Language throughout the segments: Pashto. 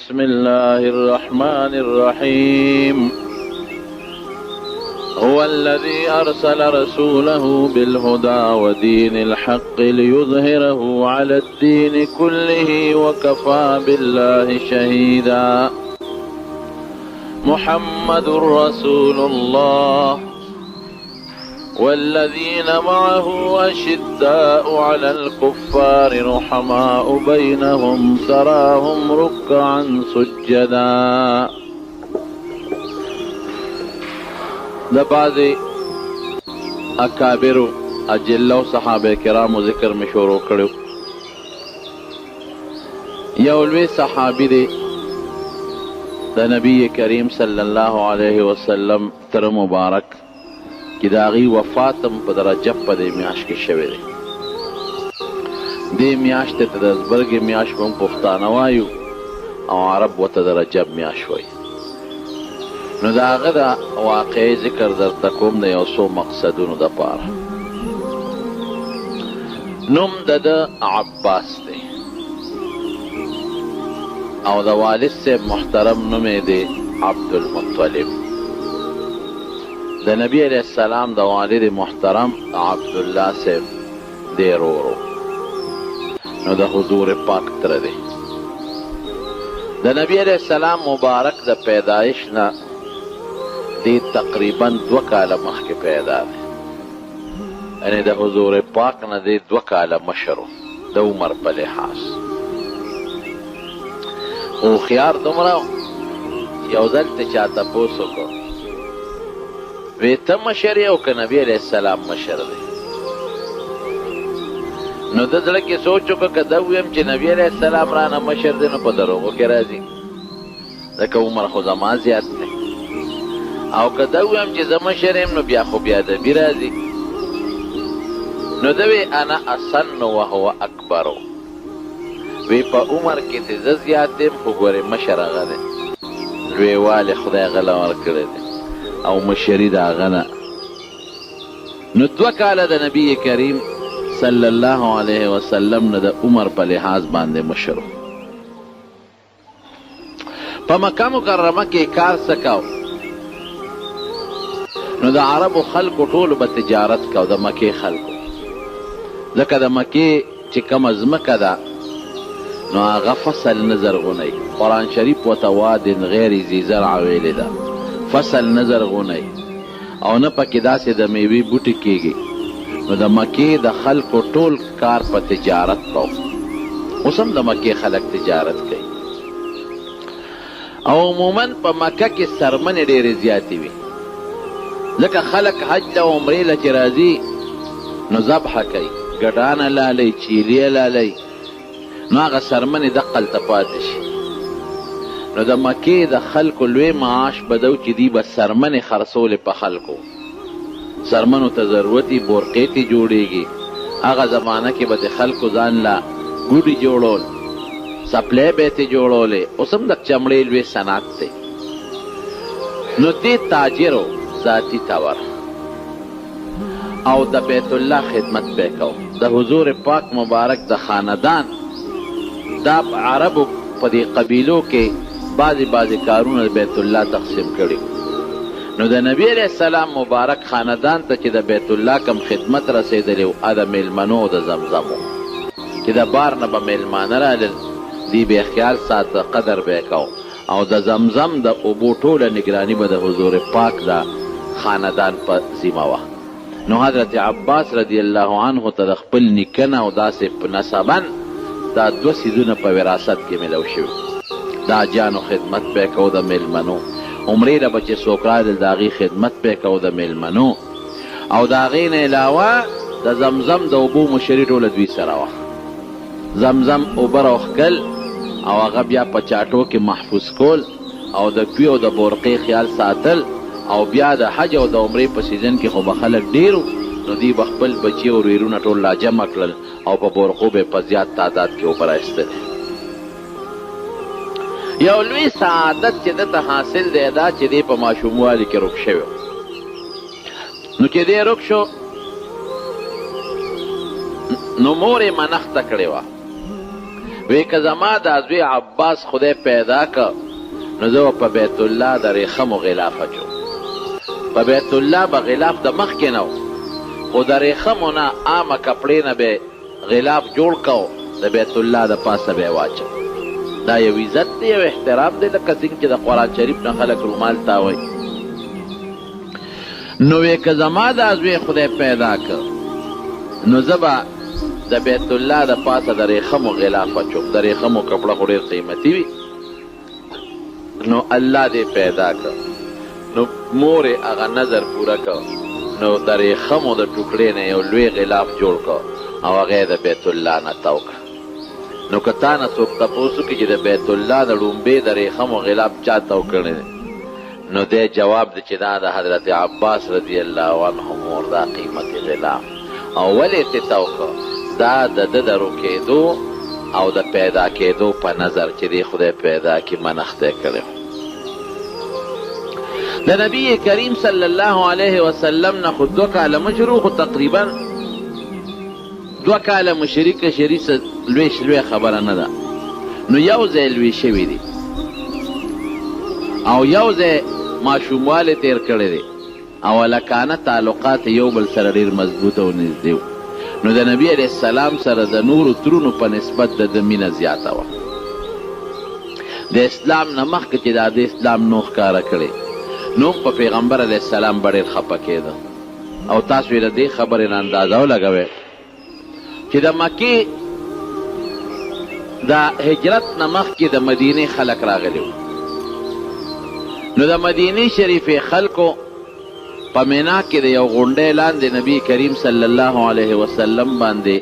بسم الله الرحمن الرحيم هو الذي أرسل رسوله بالهدى ودين الحق ليظهره على الدين كله وكفى بالله شهيدا محمد رسول الله والذين معه أشداء على الكفار رحماء بينهم تراهم ركعا سجدا. د بعض اکابر اجلو صحابه کرامو ذکر میں شروع کړو. یو لوی صحابي دی د نبی کریم صلی الله علیه وسلم تر مبارک کی داغی وفاتم په رجب په دې میاشت کې شوی دی. دې میاشت ته د زبرګې میاشت په پښتانه وایو او عرب ورته د رجب میاشت وایي. نو د هغه د واقعي ذکر درته کوم د یو څو مقصدونو دپاره. نوم د عباس دی او د والد صاحب محترم نوم یې دی عبدالمطلب. د نبی علیہ السلام د والد محترم عبدالله صاحب دی رورو. نو د حضور پاک تر دی. د نبی علیہ السلام مبارک د پیدایش نه دی تقریبا 2 کاله مخکې پیدا دی. یعنی د حضور پاک نه دی 2 کاله مشرو د عمر په لحاظ. هوښیار دومره یو ځل ته چا تپوس وکړو وی ته مشر یې او که نبي علیه السلام مشر دی؟ نو د زړه کې سوچ وکړه که ده ویم چې نبي علیه السلام رانه مشر دی نو په دروغو کې راځي ځکه عمر خو زما زیات دی، او که ده ویم چې زه مشر یم نو بیا خو بیادبي راځي. نو ده وی انا اسن وهو اکبرو، وی په عمر کې چې زه زیات یم خو ګورې مشر هغه دی، لویوالی خدای هغه له ورکړی دی او مشری دا غنه. نو 2 کاله د نبی کریم صلی الله علیه وسلم نه د عمر په لحاظ باندې مشرو. په مکه مکرمه کې کار څه کو؟ نو د عربو خلکو ټولو به تجارت کو، د مکې خلکو، ځکه د مکې چې کومه ځمکه ده نو هغه فصل نه زرغونی. قرآن شریف ورته وادن غیر ذی زرع ویلې ده، فصل نه زرغونی او نه پکې داسې د میوې بوټي کېږي. نو د مکې د خلکو ټول کار په تجارت کو. اوس هم د مکې خلک تجارت کوي او عموما په مکه کې سرمنې ډېرې زیاتې وي، ځکه خلک حج له عمرې له چې راځي نو ذبحه کوي، ګډانه لالئ، چیلې لالئ، نو هغه سرمنې دقل ته پاتې شي. نو د مکې د خلکو لوی معاش بدو چې دی به سرمنې خرڅولې په خلکو. سرمنو ته ضرورتي بورقې ته جوړېږي. هغه زمانه کې به د خلکو ځان له ګوډي جوړول، سپلی به یې ته جوړولې. اوس هم د چمړې لوی صنعت دی. نو دې تاجرو ذاتي تور او د بیت الله خدمت به کو. د حضور پاک مبارک د خاندان دا عربو په دې قبیلو کې بعضی کارونه بیت الله تقسیم کړي. نو د نبی علیہ السلام مبارک خاندان ته چې د بیت الله کم خدمت رسېدلی و د میلمنو د زمزمو چې د بار نه به میلمانه رالل، دی به خیال ساته، قدر به کو، او د زمزم د اوبو ټوله نگرانی به د حضور پاک د خاندان په ذمه وه. نو حضرت عباس رضی الله عنه ته د خپل نیکه نه او داسې په نسبن دا 2 څیزونه په وراثت کې میلو شوي. د حاجیانو خدمت به کو، د میلمنو عمرې له به چې څوک رالل د هغې خدمت به کو د میلمنو، او د هغې نه علاوه د زمزم د اوبو مشري ټوله دوی سره وه. زمزم اوبه راوښکل او هغه بیا په چاټو کې محفوظ کول او د کوي او د بورقې خیال ساتل، او بیا د حج او د عمرې په سیزن کې خو به خلک ډېرو، نو دوی به خپل بچي او ورېرونه ټول لا جمع کړل او په بورقو به په زیات تعداد کې اوبه رایستلې. یو لوی سعادت چې دته حاصل دی دا چې دی په ماشوموالي کې رک شوی. نو چې دی رک شو نو مور یې منښته کړې وه، وی که زما دا زوی عباس خدای پیدا که نو زه په بیت الله د ریخمو غلاف اچوم. په بیت الله به غلاف د مخکې نه و، خو د ریخمو نه عامه کپړې نه به غلاف جوړ کو، د بیت الله د پاسه به یې واچو. دا یو عزت دی، یو احترام دی، لکه څنګه چې د قرآن شریف نه خلک رومال تاوی. نو وی که زما دا زوی خدای پیدا که نو زه به د بیت الله د پاسه د ریخمو غلاف اچوم. د ریخمو کپړه خو ډېر قیمتي وي. نو الله دې پیدا که، نو مور یې هغه نظر پوره که، نو د ریخمو د ټوکړې نه یو لوی غلاف جوړ که او هغه یې د بیت الله نه تاو که. نو که تا نه څوک تپوس وکړي چې د بیت الله د ړومبې د ریخمو غلاف چا تاو کړی دی، نو دی جواب دی چې دا د حضرت عباس رضی الله عنه مور دا قیمتي غلاف. او ولې تې تاو که؟ دا د ده د روکېدو او د پیدا کېدو په نظر چې دی خدای پیدا کې منښتی کړی. د نبی کریم صلی الله علیه وسلم نه خو 2 کاله مشر و، خو تقریبا 2 کاله مشري کشري څه لوی خبره نه ده. نو یو ځای لوی شوي دي او یو ځای ماشوموالی تیر کړی دی او هلکانه تعلقات یو بل سره ډېر مضبوطه او نږدې و. نو د نبي علیه السلام سره د نورو ترونو په نسبت د ده مینه زیاته وه. د اسلام نه مخکې چې دا د اسلام نو ښکاره کړی، نو په پیغمبر علیه السلام به ډېر خفه کېده. او تاسو یې د دې خبرې نه اندازه ولګوئ چې د مکې د هجرت نه مخکې د مدینې خلک راغلي وو. نو د مدینې شریفې خلکو په مینا کې د یو غونډۍ لاندې نبی کریم صلی الله علیه وسلم باندې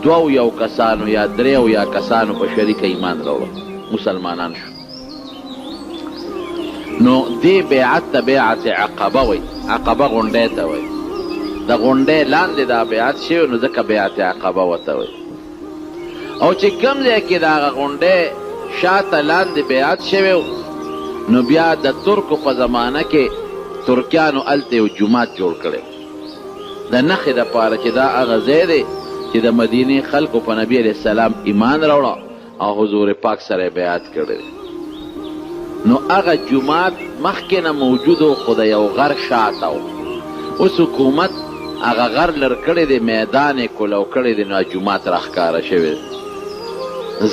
2 کسانو یا 3 کسانو په شریک ایمان راوړل، مسلمانان شو. نو دې بیعت ته بیعت عقبه وایي، عقبه غونډۍ ته وایي. د غونډۍ لاندې دا بیعت شوی، نو ځکه بیعت عقبه ورته وایي. او چې کوم ځای کې د هغه غونډۍ شاته لاندې بیعت شوی، نو بیا د ترکو په زمانه کې ترکیانو هلته یو جومات جوړ کړی د نښې دپاره چې دا هغه ځای دی چې د مدینې خلکو په نبي علیه السلام ایمان راوړه او حضور پاک سره بیعت کړی. نو هغه جومات مخکې نه موجود و، خو د یو غر شاته و. اوس حکومت هغه غر لر کړی دی، میدان یې کولو کړی دی، نو جومات راښکاره شوی دی.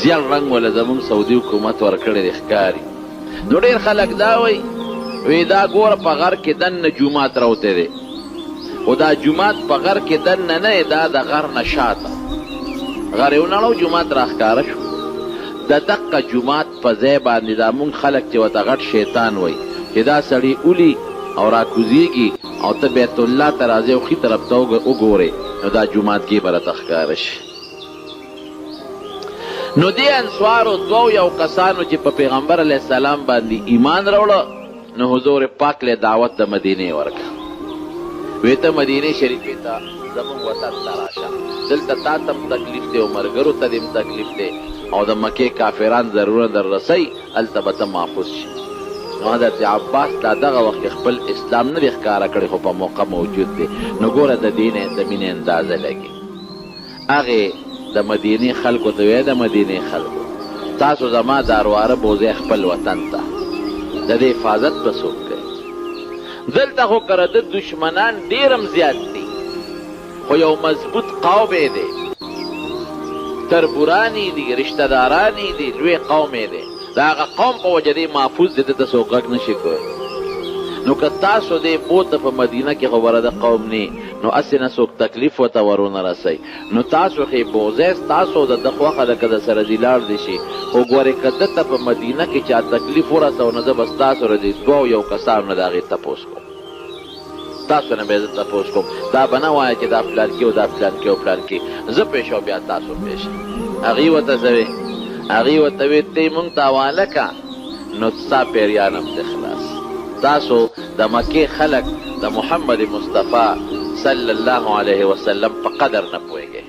زیړ رنګ وله زمونږ سعودي حکومت ورکړی دی ښکاري. نو ډېر خلک دا وی دا ګوره په غر کې دننه جومات راوتی دی، خو دا جومات په غر کې دننه نه، دا د غر نه شاته غر یې ونړو، جومات راښکاره شو. د دقه جومات په ځای باندې دا مونږ خلک چې ورته غټ شیطان وایي چې دا سړي اولی او راکوزیږي او ته بیت الله ته راځې او ښي طرف ته وګورې، نو دا جومات کې به راته ښکاره شي. نو دې انصارو 2 کسانو چې په پیغمبر علیه السلام باندې ایمان راوړه، نو حضور پاک له دعوت د مدینې ورکړه. وی ته مدینې شریفې ته زمونږ وطن ته راشه، دلته تا ته هم تکلیف دی او ملګرو ته دې هم تکلیف دی، او د مکې کافران ضرورت در رسئ، هلته به ته محفوظ شي. نو حضرت عباس دا دغه وخت خپل اسلام نه دی ښکاره کړی، خو په موقع موجود دی. نو ګوره د دې د مینې اندازه لګي. هغې د مدینې خلکو ته وی د مدینې خلکو تاسو زما دارواره بوځئ خپل وطن ته، د دې حفاظت به څوک کوي؟ دلته خو که د دشمنان ډېر هم زیات دي، خو یو مضبوط قوم یې دی، تربورانی دي، رشته دارانی دي، لوی قوم یې دی. د هغه قوم په وجه دې محفوظ دی، دته څوک غږ نه شي کولی. نو که تاسو دې بوته په مدینه کې خبره د قوم نه، نو هسې نه څوک تکلیف ورته ورونه رسئ. نو تاسو خې بوځئ، ستاسو د ده خوښه ده که د سره دې لاړ دې شي، خو ګورې که ده ته په مدینه کې چا تکلیف ورسو، نو زه به ستاسو له دې 2 کسانو نه د هغې تپوس کوم، تاسو نه به زه تپوس کوم. دا به نه وایه چې دا پلانکي او دا پلانکي او پلانکي، زه پیش او بیا تاسو پیش. هغې ورته څه وې؟ هغې ورته وې ته یې مونږ ته حواله که، نو ستا پیریان هم دې خلاص. تاسو د مکې خلک د محمد مصطفی صلی الله علیه وسلم په قدر نه پوهېږئ،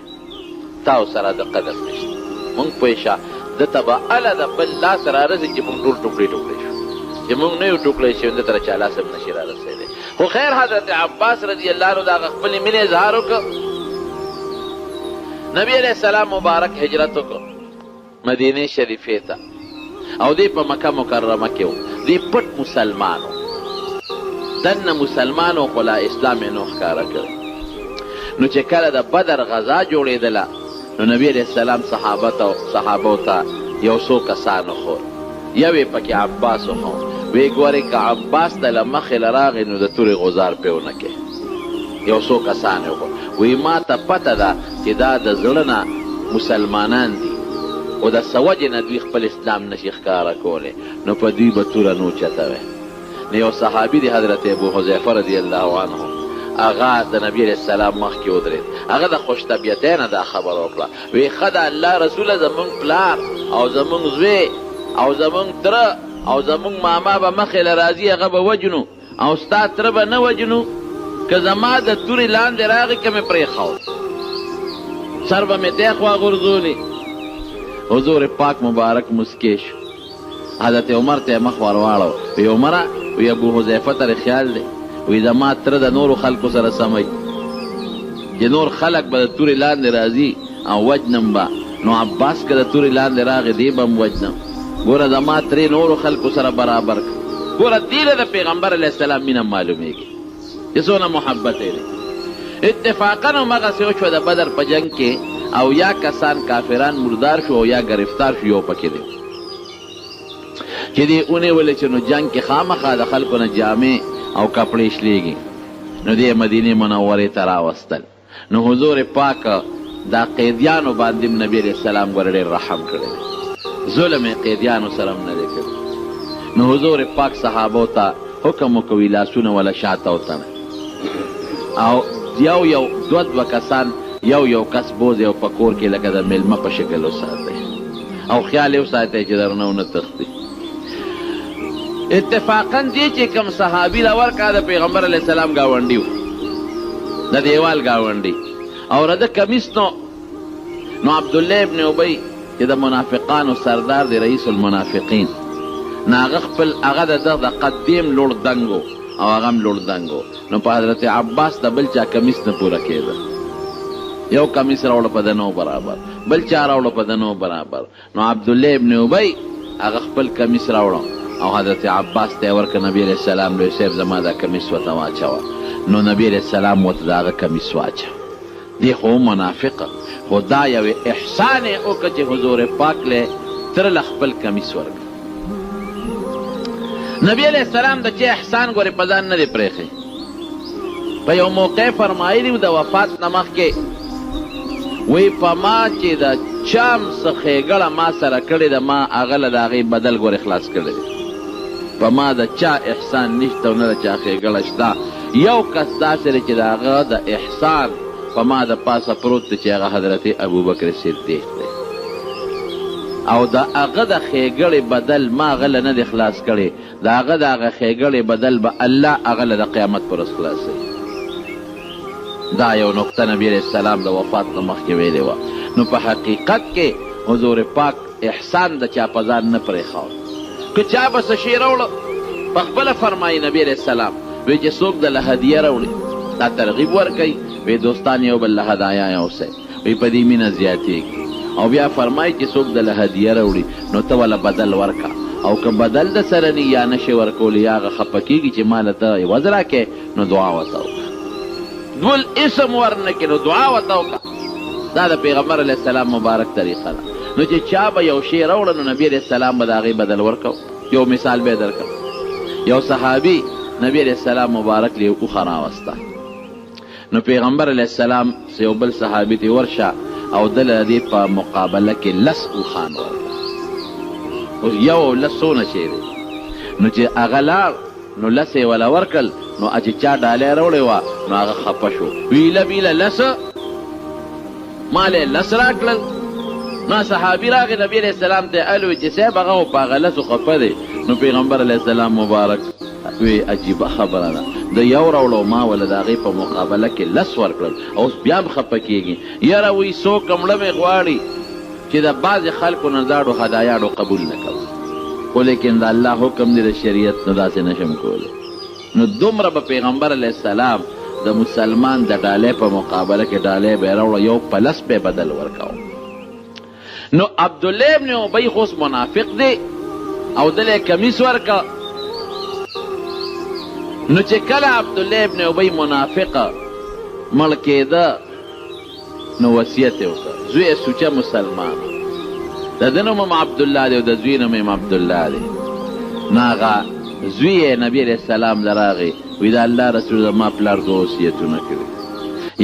تاسو سره د قدر نشته. مونږ پوه شه ده ته به هله د بل لاس رارسي چې مونږ ټول ټوکړې ټوکړې شو، چې مونږ نه یو ټوکړی شوي، ده ته د چا لاس هم نشي رارسېدی. خو خیر حضرت عباس رضی الله عنه د هغه خپلې مینې اظهار وکړ. نبی علیه السلام مبارک هجرت وکړ، مدینه شریفې ته، او دی په مکه مکرمه کې و. دی پټ مسلمانو، دننه مسلمانو خو لا اسلام یې نو ښکاره کړی. نو چې کله د بدر غزا جوړېدله نو نبی علیه السلام صحابو ته یو څو کسان وښول. یو یې پکې عباس وښود. وی ګورې که عباس ته له مخې له راغی نو د تورې غزار پې ونه کې. یو څو کسان یې وښول. وی ما ته پته ده چې دا د زړه نه مسلمانان دي او د څه وجې نه دوی خپل اسلام نشي ښکاره کولی، نو په دوی به توره نو چتوی. نو یو صحابي دی حضرت ابو حذیفه رضی الله عنه، هغه د نبی علیه السلام مخکې ودرېد. هغه د خوش طبیعتۍ نه دا خبره وکړه. وی ښه د الله رسوله زمونږ پلار او زمونږ زوی او زمونږ تره او زمونږ ماما به مخې له راځي، هغه به وجنو، او ستا تره به نه وجنو. که زما د تورې لاندې راغی که مې پرېښود، سر به مې دی خوا غورځولی. حضور پاک مبارک مسکی شو. حضرت عمر ته یې مخ ور واړو. وی عمره، وی ابو حذیفه ته خیال دی، وی زما تره د نورو خلکو سره سمی، چې نور خلک به د تورې لاندې راځي او وجنم به، نو عباس که د تورې لاندې راغی دی به م وجنم. ګوره زما ترې نورو خلکو سره برابر کړه. ګوره دې له د پیغمبر علیه السلام مینه معلومیږي چې څونه محبت یې دی. اتفاقا همغسې وشوه د بدر په جنګ کې، او یا کسان کافران مردار شو او یا گرفتار شو. یو پکې دی چې دی ونیولې چې نو جنګ کې خامخا د خلکو نه جامې او کپړې شلیږي، نو دی مدینې منورې ته راوستل. نو حضور پاک دا قیدیانو باندې نبی علیه السلام ګوره ډېر رحم کړی دی، ظلم یې قیدیانو سره هم نه دی کړی. نو حضور پاک صحابو ته حکم وکوي لاسونه وله شاته وتړئ، او یو دوه کسان یو کس بوځي او په کور کې لکه د میلمه په شکل وساتئ، او خیال یې وساتئ چې درنه ونه تښتي. اتفاقا دی چې کوم صحابي را ورکړه د پیغمبر علیه السلام ګاونډي و، د دیوال ګاونډي، او رده کمیس نو عبدالله ابن ابی چې د منافقانو سردار دی، رئیس المنافقین، نو هغه خپل هغه د قدیم لوړ دنګ او هغه هم لوړ دنګ. نو په حضرت عباس د بل چا کمیس نه پوره کېده. یو کمیس راوړه په دنو برابر، بل چا راوړه په دنو برابر. نو عبدالله ابن ابی هغه خپل کمیس راوړه او حضرت عباس ته یې ورکړه. نبی علیه السلام لوی صاحب زما دا کمیس ورته واچوه. نو نبی علیه السلام ورته د هغه کمیس واچوه. دی خو منافقه، خو دا یو احسان یې وکړه چې حضور پاک له تره له خپل کمیس ورکړه. نبی علیه السلام د چې احسان ګورې په ځان نه دی پرېښی. په یو موقع فرمایلي و د وفات نه مخکې، وی په ما چې د چام څه ښېګړه ما سره کړې ده، ما هغه له د هغې بدل ګورې خلاص کړی دی. په ما د چا احسان نشته او نه د چا ښېګړه شته. یو کس داسې دی چې د هغه د احسان په ما د پاسه پروت دی چې هغه حضرت ابوبکر صدیق دی، او د هغه د ښېګړې بدل ما هغه له نه دی خلاص کړی. د هغه د هغه ښېګړې بدل به الله هغه له د قیامت پر ورځ خلاصوي. دا یو نقطه نبی علیه السلام د وفات نه مخکې ویلې وه. نو په حقیقت کې حضور پاک احسان د چا په ځان نه پرېښود. که چا به څه شی راوړه په خپله فرمایي نبی علیه السلام، وی چې څوک دله هدیه راوړي دا ترغیب ورکوي، وی دوستان یو بل له هدایه یوسئ، وی په دې مینه زیاتېږي. او بیا فرمایي چې څوک دله هدیه راوړي نو ته وله بدل ورکه، او که بدل د سره نی یا نشي ورکولی یا هغه خفه کېږي چې ما له ته عوض راکې، نو دعا ورته وکړه. دول اسم ورنکې نو دعا ورته وکړه. دا د پیغمبر علیه السلام مبارک طریقه ده. نو چې چا به یو شی راوړه نو نبی علیه السلام به د هغې بدل ورکو. یو مثال به یې درکړم. یو صحابي نبی علیه السلام مبارک له یو اوښه راوسته. نو پیغمبر علیه السلام یو بل صحابي ته ورشه او د له دې په مقابله کې لس اوښان ورکړه. اوس یو لس څونه شی دی، نو چې هغه لاړ نو لس یې وله ورکړل. نو چې چا ډالۍ راوړې وه نو هغه خفه شو، ویله بیله لسه ما له لس راکړل. نو صحابي راغی نبي علیه السلام ته الوی چې صاحب هغه په هغه لسو خفه دی. نو پیغمبر علیه السلام مبارک وی عجیبه خبره ده، د یو راوړو ما وله د هغې په مقابله کې لس ورکړل، اوس بیا هم خفه کېږي. یاره وی څوک مړه مې غواړي چې د بعضې خلکو نه داړو هدایاړو قبول نه کوي، خو لیکن د الله حکم دی د شریعت نو داسې نشم کولی. نو دومره به پیغمبر علیه السلام د مسلمان د ډالۍ په مقابله کې ډالۍ به یې راوړه، یو په لس به بدل ورکاو. نو عبدالله ابن ابی خوس منافق دی او دلی کمیس ورکا. نو چې کله عبدالله ابن ابی منافق مړ کېده نو وصیت یې وکړه، زوی یې سوچه مسلمان، د ده نوم هم عبدالله دی او د زوی نوم هم عبدالله دی. نو هغه زوی یې نبي علیه السلام له راغی وی د الله رسول زما پلار دوه وصیتونه کړي،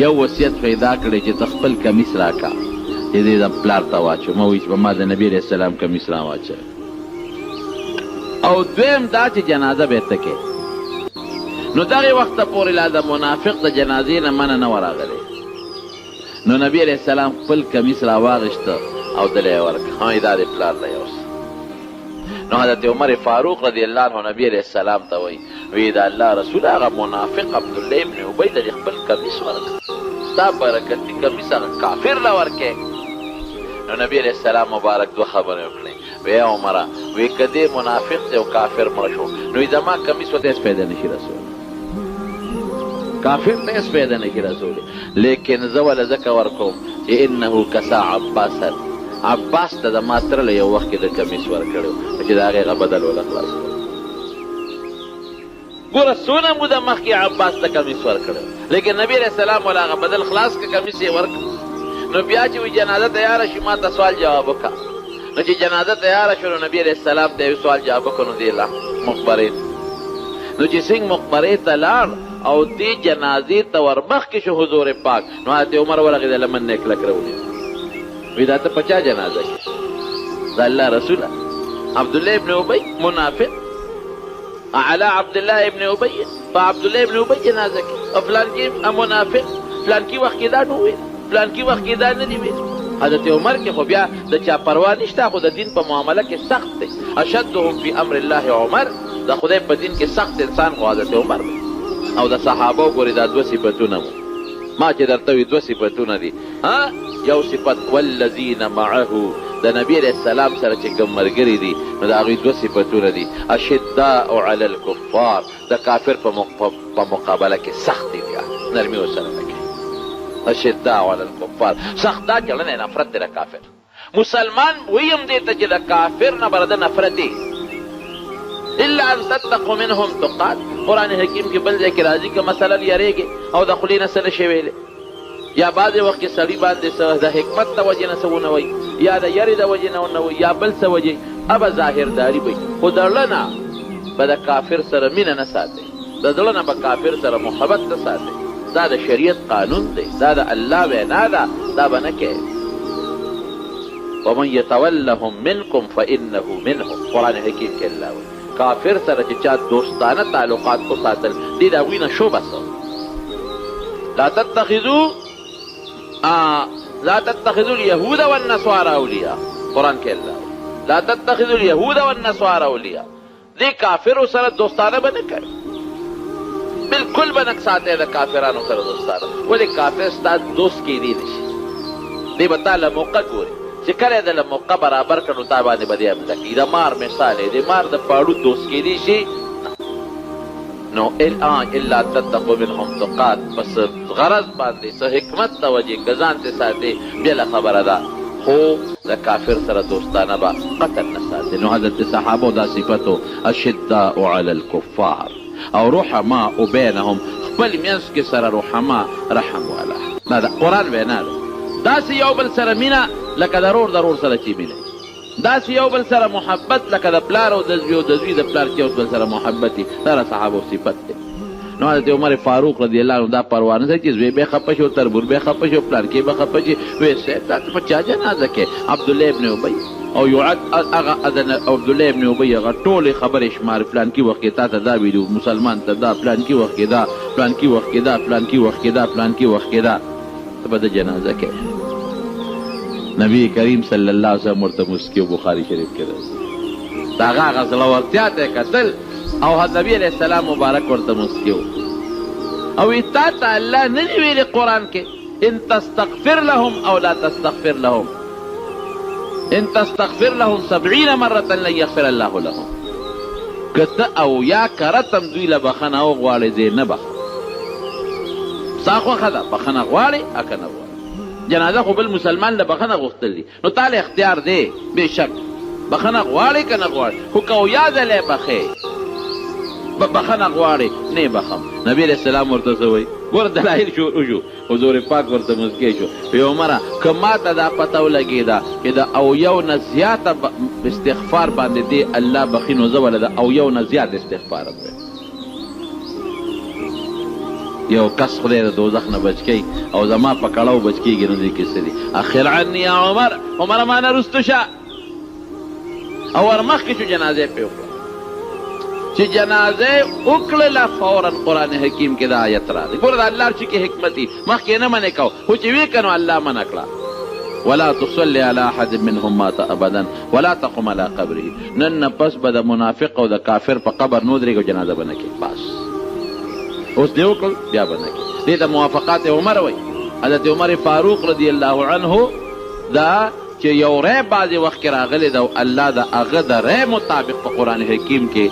یو وصیت خو یې دا کړی چې ته خپل کمیس راکا چې دې د پلار ته واچو. ما وایي چې ما د نبي علیه السلام کمیس را واچوي. او دویم دا چې جنازه به یې ته کې. نو دغې وخته پورې لا د منافق د جنازې نه منه نه وه راغلی. نو نبی علیه السلام خپل کمیس را واغېسته او دله یې ورکړه، ها دا د پلار دی اوس. نو حضرت عمر فاروق رضی الله عنه نبی علیه السلام ته وایي وی د الله رسول هغه منافق عبدالله ابن ابی ته دې خپل کمیس ورکړه، ستا برکتي کمیس هغه کافر له ورکې. نو نبی علیه السلام مبارک دوه خبرې وکړې، وی عمره وی که دې منافق دی او کافر مړ شو نو زما کمیس ورته هېڅ پیدا نشي رسولی، کافر ته هېڅ پیدا نشي رسولی. لیکن زه وله ځکه ورکوم چې انه کسا عباسا، عباس ته د ما تره له یو وخت کې د کمیس ورکړی و چې د هغې هغه بدل وله خلاص کړو. ګوره څونه موده مخکې عباس ته کمیس ورکړی، لیکن نبي علیه السلام وله هغه بدل خلاص که کمیس یې ورکړ. نو بیا چې وی جنازه تیاره شي ما ته سوال جواب وکړه. نو چې جنازه تیاره شو نو نبي علیه السلام ته یې سوال جواب وکړو نو دې مقبرې نو چې څنګه مقبرې ته لاړ او دې جنازې ته ورمخکې شو حضور پاک، نو حضرت عمر ورغېده لمن نه یې کلک راونیو، وی دا ته په چا جنازه کې؟ د الله رسوله عبدالله ابن ابی منافق علی عبدالله ابن ابی، په عبدالله ابن ابی جنازه کې او فلانکي منافق فلانکي وخت کې دا نه ویل، فلانکي وخت کې دا نه دي ویل. حضرت عمر کې خو بیا د چا پروا نشته، خو د دین په معامله کې سخت دی. اشدهم فی امر الله عمر، د خدای په دین کې سخت انسان خو حضرت عمر دی. او د صحابه ګورې دا دوه صفتونه مو ما چې درته وي، دوه صفتونه دي. یو صفت والذین معه، د نبی علیه السلام سره چې کوم ملګري دي نو د هغوی دوه صفتونه دي. اشداء علی الکفار، د کافر په مقابله کې سخت دي، بیا نرمي ورسره نه کوي. اشداء علی الکفار، سخت دا چلنه نفرت دی د کافر. مسلمان ویم دی ته چې د کافر نه بره د نفرت دی. الا ان تتقوا منهم تقات، قرآن حکیم کې بل ځای کې راځي که مثلا یریږي او د خولې نه څه نشي ویلی، یا بعضې وخت کې سړي باندې څه د حکمت د وجې نه څه ونه وایي، یا د یرې د وجې نه ونه وایي، یا بل څه وجې ابه ظاهرداري وي، خو د زړه نه به د کافر سره مینه نه ساتئ، د زړه نه به کافر سره محبت نه ساتئ. دا د شریعت قانون دی، دا د الله وینا ده، دا به نه کوې. ومن یتولهم منکم فانه منهم، قرآن حکیم کې الله وایي کافر سره چې چا دوستانه تعلقات وساتل دې د هغوی نه شو بسه. لا تتخذوا اليهود والنصارى اولیاء، قرآن کې الله لا تتخذوا اليهود والنصارى اولیاء، دې کافرو سره دوستانه به نه کوي، بالکل به نه ساتئ د کافرانو سره دوستانه. ولې کافر ستا دوست کېدی نه شي، دې به تا له موقع ګوري چې کله یې د له موقع برابر کړ نو تا باندې به دې حمله کړي. د مار مثال یې د مار د پاړو دوست کېدی شي نو الا تتقوا منهم تقات، پس غرض باندې څه حکمت ته وجې که ځان ته ساتې بله خبره ده، خو د کافر سره دوستانه به قطعا نه ساتې. نو حضرت صحابو دا صفتو اشداء علی الکفار او رحماء بینهم، خپل منځ کې سره رحما رحم والا. دا د قرآن وینا ده. داسې یو بل سره مینه لکه ضرور سره چې مینه، داسې یو بل سره محبت لکه د پلار او د زوی او د زوی د پلار چې یو بل سره محبت دي، دا د صحابو صفت دی. نو حضرت عمر فاروق رضی الله عنه دا پروا نه چې زوی به خفه شي او تربور به خفه شي او پلار کې به خفه شي، وایي صاحب دا په چا جنازه کې عبدالله ابن ابی او یعد هغه عبدالله ابن ابی هغه ټولې خبرې شمار، فلانکي وخت کې تا ته دا ویلو، مسلمان ته دا، فلانکي وخت کې دا، فلانکي وخت کې دا، فلانکي وخت کې دا، فلانکي وخت کې دا، ته به د جنازه کې. نبی کریم صلی الله علیه وسلم ورته مسکی بخاری شریف کې راځي، د هغه هغه زړورتیا ته یې کتل او نبي علیه السلام مبارک ورته مسکی او تا ته الله نه دي ویلي قرآن کې ان تستغفر لهم او لا تستغفر لهم، ان تستغفر لهم 70 مرة لن يغفر الله لهم، که ته او یا کرتم دوی له بخنه وغواړې زه نه بخم، ستا خوښه ده بخنه غواړې اکه نه غواړې، جنازه خو بل مسلمان له بخنه غوښتل دي، نو تعالی اختیار دی بېشک بخنه غواړې که نه غواړې، خو که اویا ځلې بخې بخنه غواړې نه بخم. نبی علیہ السلام ورته څه وایي؟ ګوره دلایل شروع شو، حضور پاک ورته مسکی شو، وی عمره که ما ته دا پته ولګېده چې د اویو نه زیاته استغفار باندې دی الله بخي، نو زه وله د اویو نه زیات استغفار کوم. یو کس خدای د دوزخ نه بچ کوي او زما په کړاو بچ کېږي، نو دې کې څه دي؟ اخر عني یا عمر، عمره ما نه رستو شه او ورمخکې شو جنازې پرې وکړه. چې جنازه وکړله فورا قرآن حکیم کې دا آیت راغی. ګوره د الله چې کې حکمت دي، مخکې نه منې کو، خو چې وی که نو الله منع کړه ولا تصلي على احد منهم مات ابدا ولا تقم على قبره. نن نه پس به د منافق او د کافر په قبر نه ودرېږي، جنازه به نه کړي. بس اوس دې وکړل بیا به نه کړي. دې ته موافقات عمر وایي. حضرت عمر فاروق رضی الله عنه دا چې یو ری بعضې وخت کې راغلی ده او الله د هغه د ری مطابق په قرآن حکیم کې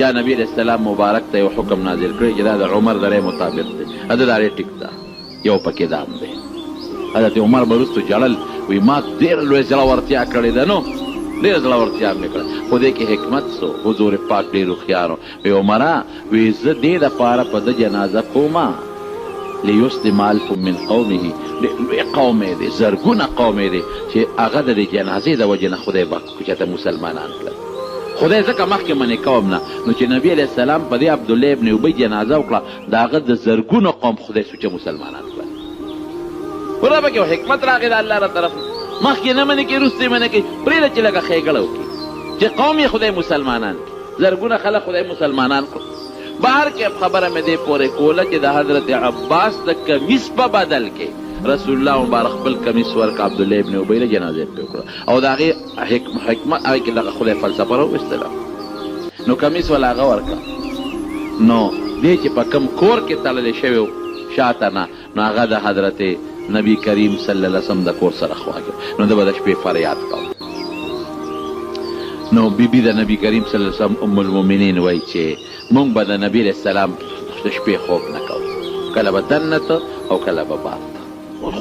یا نبی علیہ السلام مبارک ته یو حکم نازل کړی چې دا د عمر د ری مطابق دی، دا د ری ټیک ده، یو پکې دام دی. حضرت عمر به وروستو ژړل، وایي ما ډېره لویه زړورتیا کړې ده، نو ډېره زړورتیا مې کړه، خو دې کې حکمت سو. حضور پاک ډېر هوښیار و، وی عمره وی زه دې دپاره په ده جنازه کومه لیسلم الف من قومه، لوی قوم یې دی، زرګونه قوم یې دی چې هغه د دې جنازې د وجې نه خدای به چېرته مسلمانان کړل. خدای ځکه مخکې منې کوم نه، نو چې نبي علیه السلام په دې عبدالله ابن ابی جنازه وکړه، د هغه د زرګونو قوم خدای سوچه مسلمانان کړل. ورته پکې یو حکمت راغی د الله را طرف، مخکې نه منې کوي وروسته یې منې کوي، پرېږده چې لږه ښېګړه وکړي چې قوم یې خدای مسلمانان کړي، زرګونه خلک خدای مسلمانان کړو. بهر کې خبره مې دې پورې کوله چې د حضرت عباس د کمیس په بدل کې رسول الله مبارک خپل کمیس ورکړه عبدالله ابن ابی له جنازې پرې وکړه، او د هغې حکمت هغې کې دغه خدای فلسفه راوویستله، نو کمیس وله هغه ورکړه. نو دې چې په کوم کور کې تړلی شوی و شاته نه، نو هغه د حضرت نبی کریم صلی الله علیه وسلم د کور سره خواږه، نو ده به د شپې فریاد کوه. نو بیبي د نبی کریم صلی الله علیه وسلم ام المؤمنین وایي چې مونږ به د نبی علیه السلام د شپې خوب نه کوو، کله به دننه ته او کله به بار ته.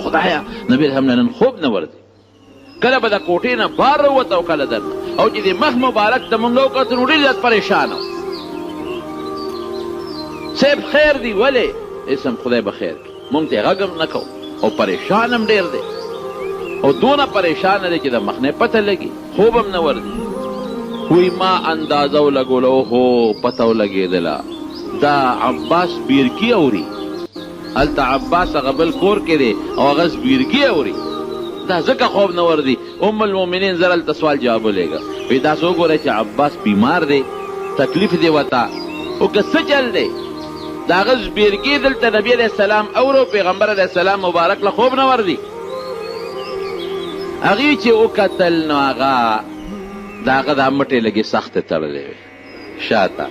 خدایا نبی هم نن خوب نه ورځي، کله به د کوټې نه بار راووته او کله دننه، او چې د مخ مبارک ته مونږ وکتل نو ډېر زیات پریشانه و. صاحب خیر دی، ولې اسم خدای به خیر کړي، مونږ ته غږ هم نه کوو او پریشان هم ډېر دی، او دونه پریشانه دی چې د مخ نه پته لګي، خوب هم نه ورځي. وی ما اندازه ولګوله، اوهو پته ولګېدله دا عباس بیرګي اوري، هلته عباس هغه بل کور کې دی او هغه بیرګي اوري، دا ځکه خوب نه ورځي. ام المؤمنین زر هلته سوال جواب ولېږه، وی تاسو وګورئ چې عباس بیمار دی، تکلیف دی ورته، او که څه چل دی د هغه بیرګي دلته نبي علیه السلام اورو، پیغمبر علیه السلام مبارک له خوب نه ورځي. هغې چې وکتل نو هغه د هغه دا مټې لږې سختې تړلې وې شاته،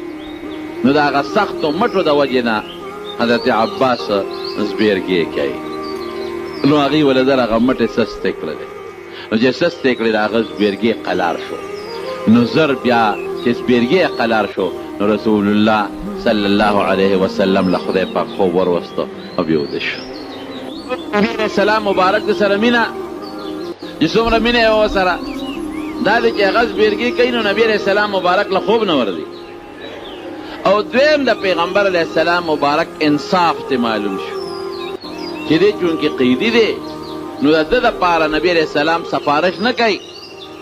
نو د هغه سختو مټو د وجې نه حضرت عباس زبیرګي کوي، نو هغې وله زر هغه مټې سستې کړلې، نو چې سستې کړې د هغه زبیرګي قلار شو، نو زر بیا چې زبیرګي قلار شو، نو رسول الله صلی الله علیه وسلم له خدای پاک خوب وروسته او بیوده شو. نبی علیه السلام مبارک د سره مینه چې څومره مینه یې ورسره دا دی چې هغه زبیرګي کوي، نو نبی علیه السلام مبارک له خوب نه ورځي. او دویم د پیغمبر علیه السلام مبارک انصاف ته معلوم شو چې دی چونکې قیدي دی، نو د ده دپاره نبی علیه السلام سفارش نه کوي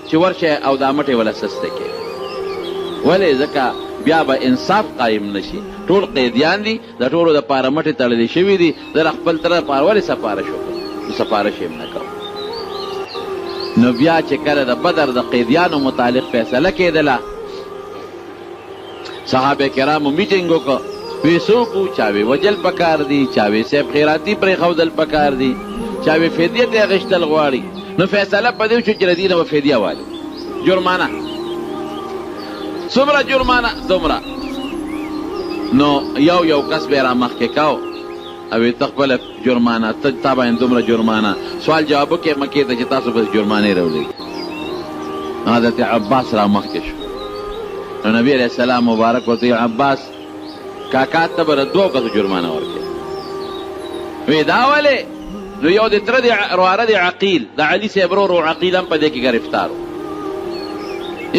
چې ورشه او دا مټې وله سسته کوي. ولې؟ ځکه بیا به انصاف قایم نشي، ټول قیدیان دي، د ټولو دپاره مټې تړلې شوي دي، زه خپل تره دپاره ولې سفارش وکړم؟ نو سفارش یې هم نه کوم. نو بیا چې کله د بدر د قیدیانو متعلق فیصله کېدله، صحابه کرامو میټینګ وکړه، وی څوک چا وی وجل پکار دي، چا وی صاحب خیراتي پرېښودل پکار دي، چا وی فدیه ترې اخیستل غواړي. نو فیصله په دې وشو چې له دې نه به فدیه والو، جرمانه څومره جرمانه دومره. نو یو کس به یې را مخکې کو او ته خپله جرمانه، تا باندې دومره جرمانه، سوال جواب وکړې مکې ته چې تاسو بس جرمانې راولئ. حضرت عباس را مخکې شو، نو نبی علیہ السلام مبارک ورته عباس کاکا ته به 2 کسو جرمانه ورکړې. وی دا ولې؟ نو یو د تره د واره د عقیل د علي صاحب ورور عقیل هم په دې کې ګرفتار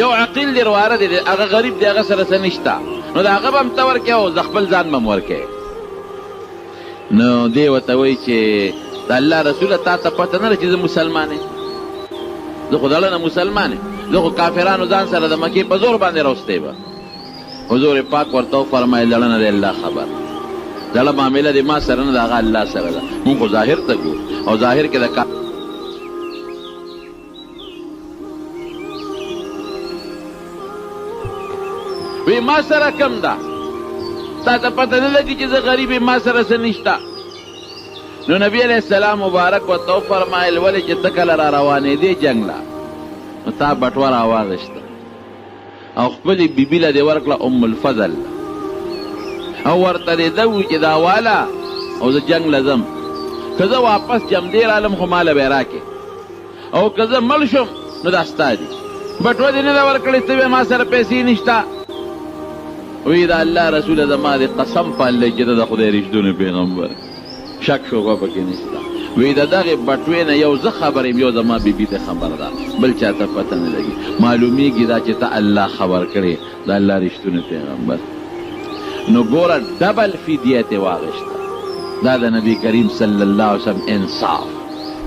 یو عقیل د واره دی هغه غریب دی هغه سره څه نشته نو د هغه به هم ته ورکې او د خپل ځان به هم ورکې نو دی ورته وایي چې د الله رسوله تا ته پته نه ده چې زه مسلمان یم زه خو دړه نه مسلمان یم زه خو کافرانو ځان سره د مکې په زور باندې راوستی به حضور پاک ورته وفرمایل دړه نه دی الله خبر دړه معامله د ما سره نه ده هغه الله سره ده مونږ خو ظاهر ته ګورو او ظاهر کې د وی ما سره کم ده تا ته پته نه لګي چې زه غریب یم ما سره څه نشته نو نبی علیہ السلام مبارک ورته وفرمایل ولې چې ته کله را روانېدې جنګ له نو تا بټوه راواغېسته او خپلې بیبي له دې ورکړه ام الفضل او ورته دې ده وي چې دا واله او زه جنګ له ځم که زه واپس جمدې رالم خو ماله به یې راکې او که زه مړ شم نو دا ستا دي بټوه دې نه ده ورکړې ته وې ما سره پیسې نشته وی دا الله رسول زما دې قسم په الله چې د خدای رښتونی پیغمبر شک شوبه پکې نشته وی د دغې بټوې نه یو زه خبر یم یو زما بیبي ته خبر ده بل چا ته پته نه لګي معلومیږي دا چې ته الله خبر کړې د الله رښتونی پیغمبر نو ګوره ډبل فدیه ترې واخېسته دا د نبي کریم صلی الله علیه وسلم انصاف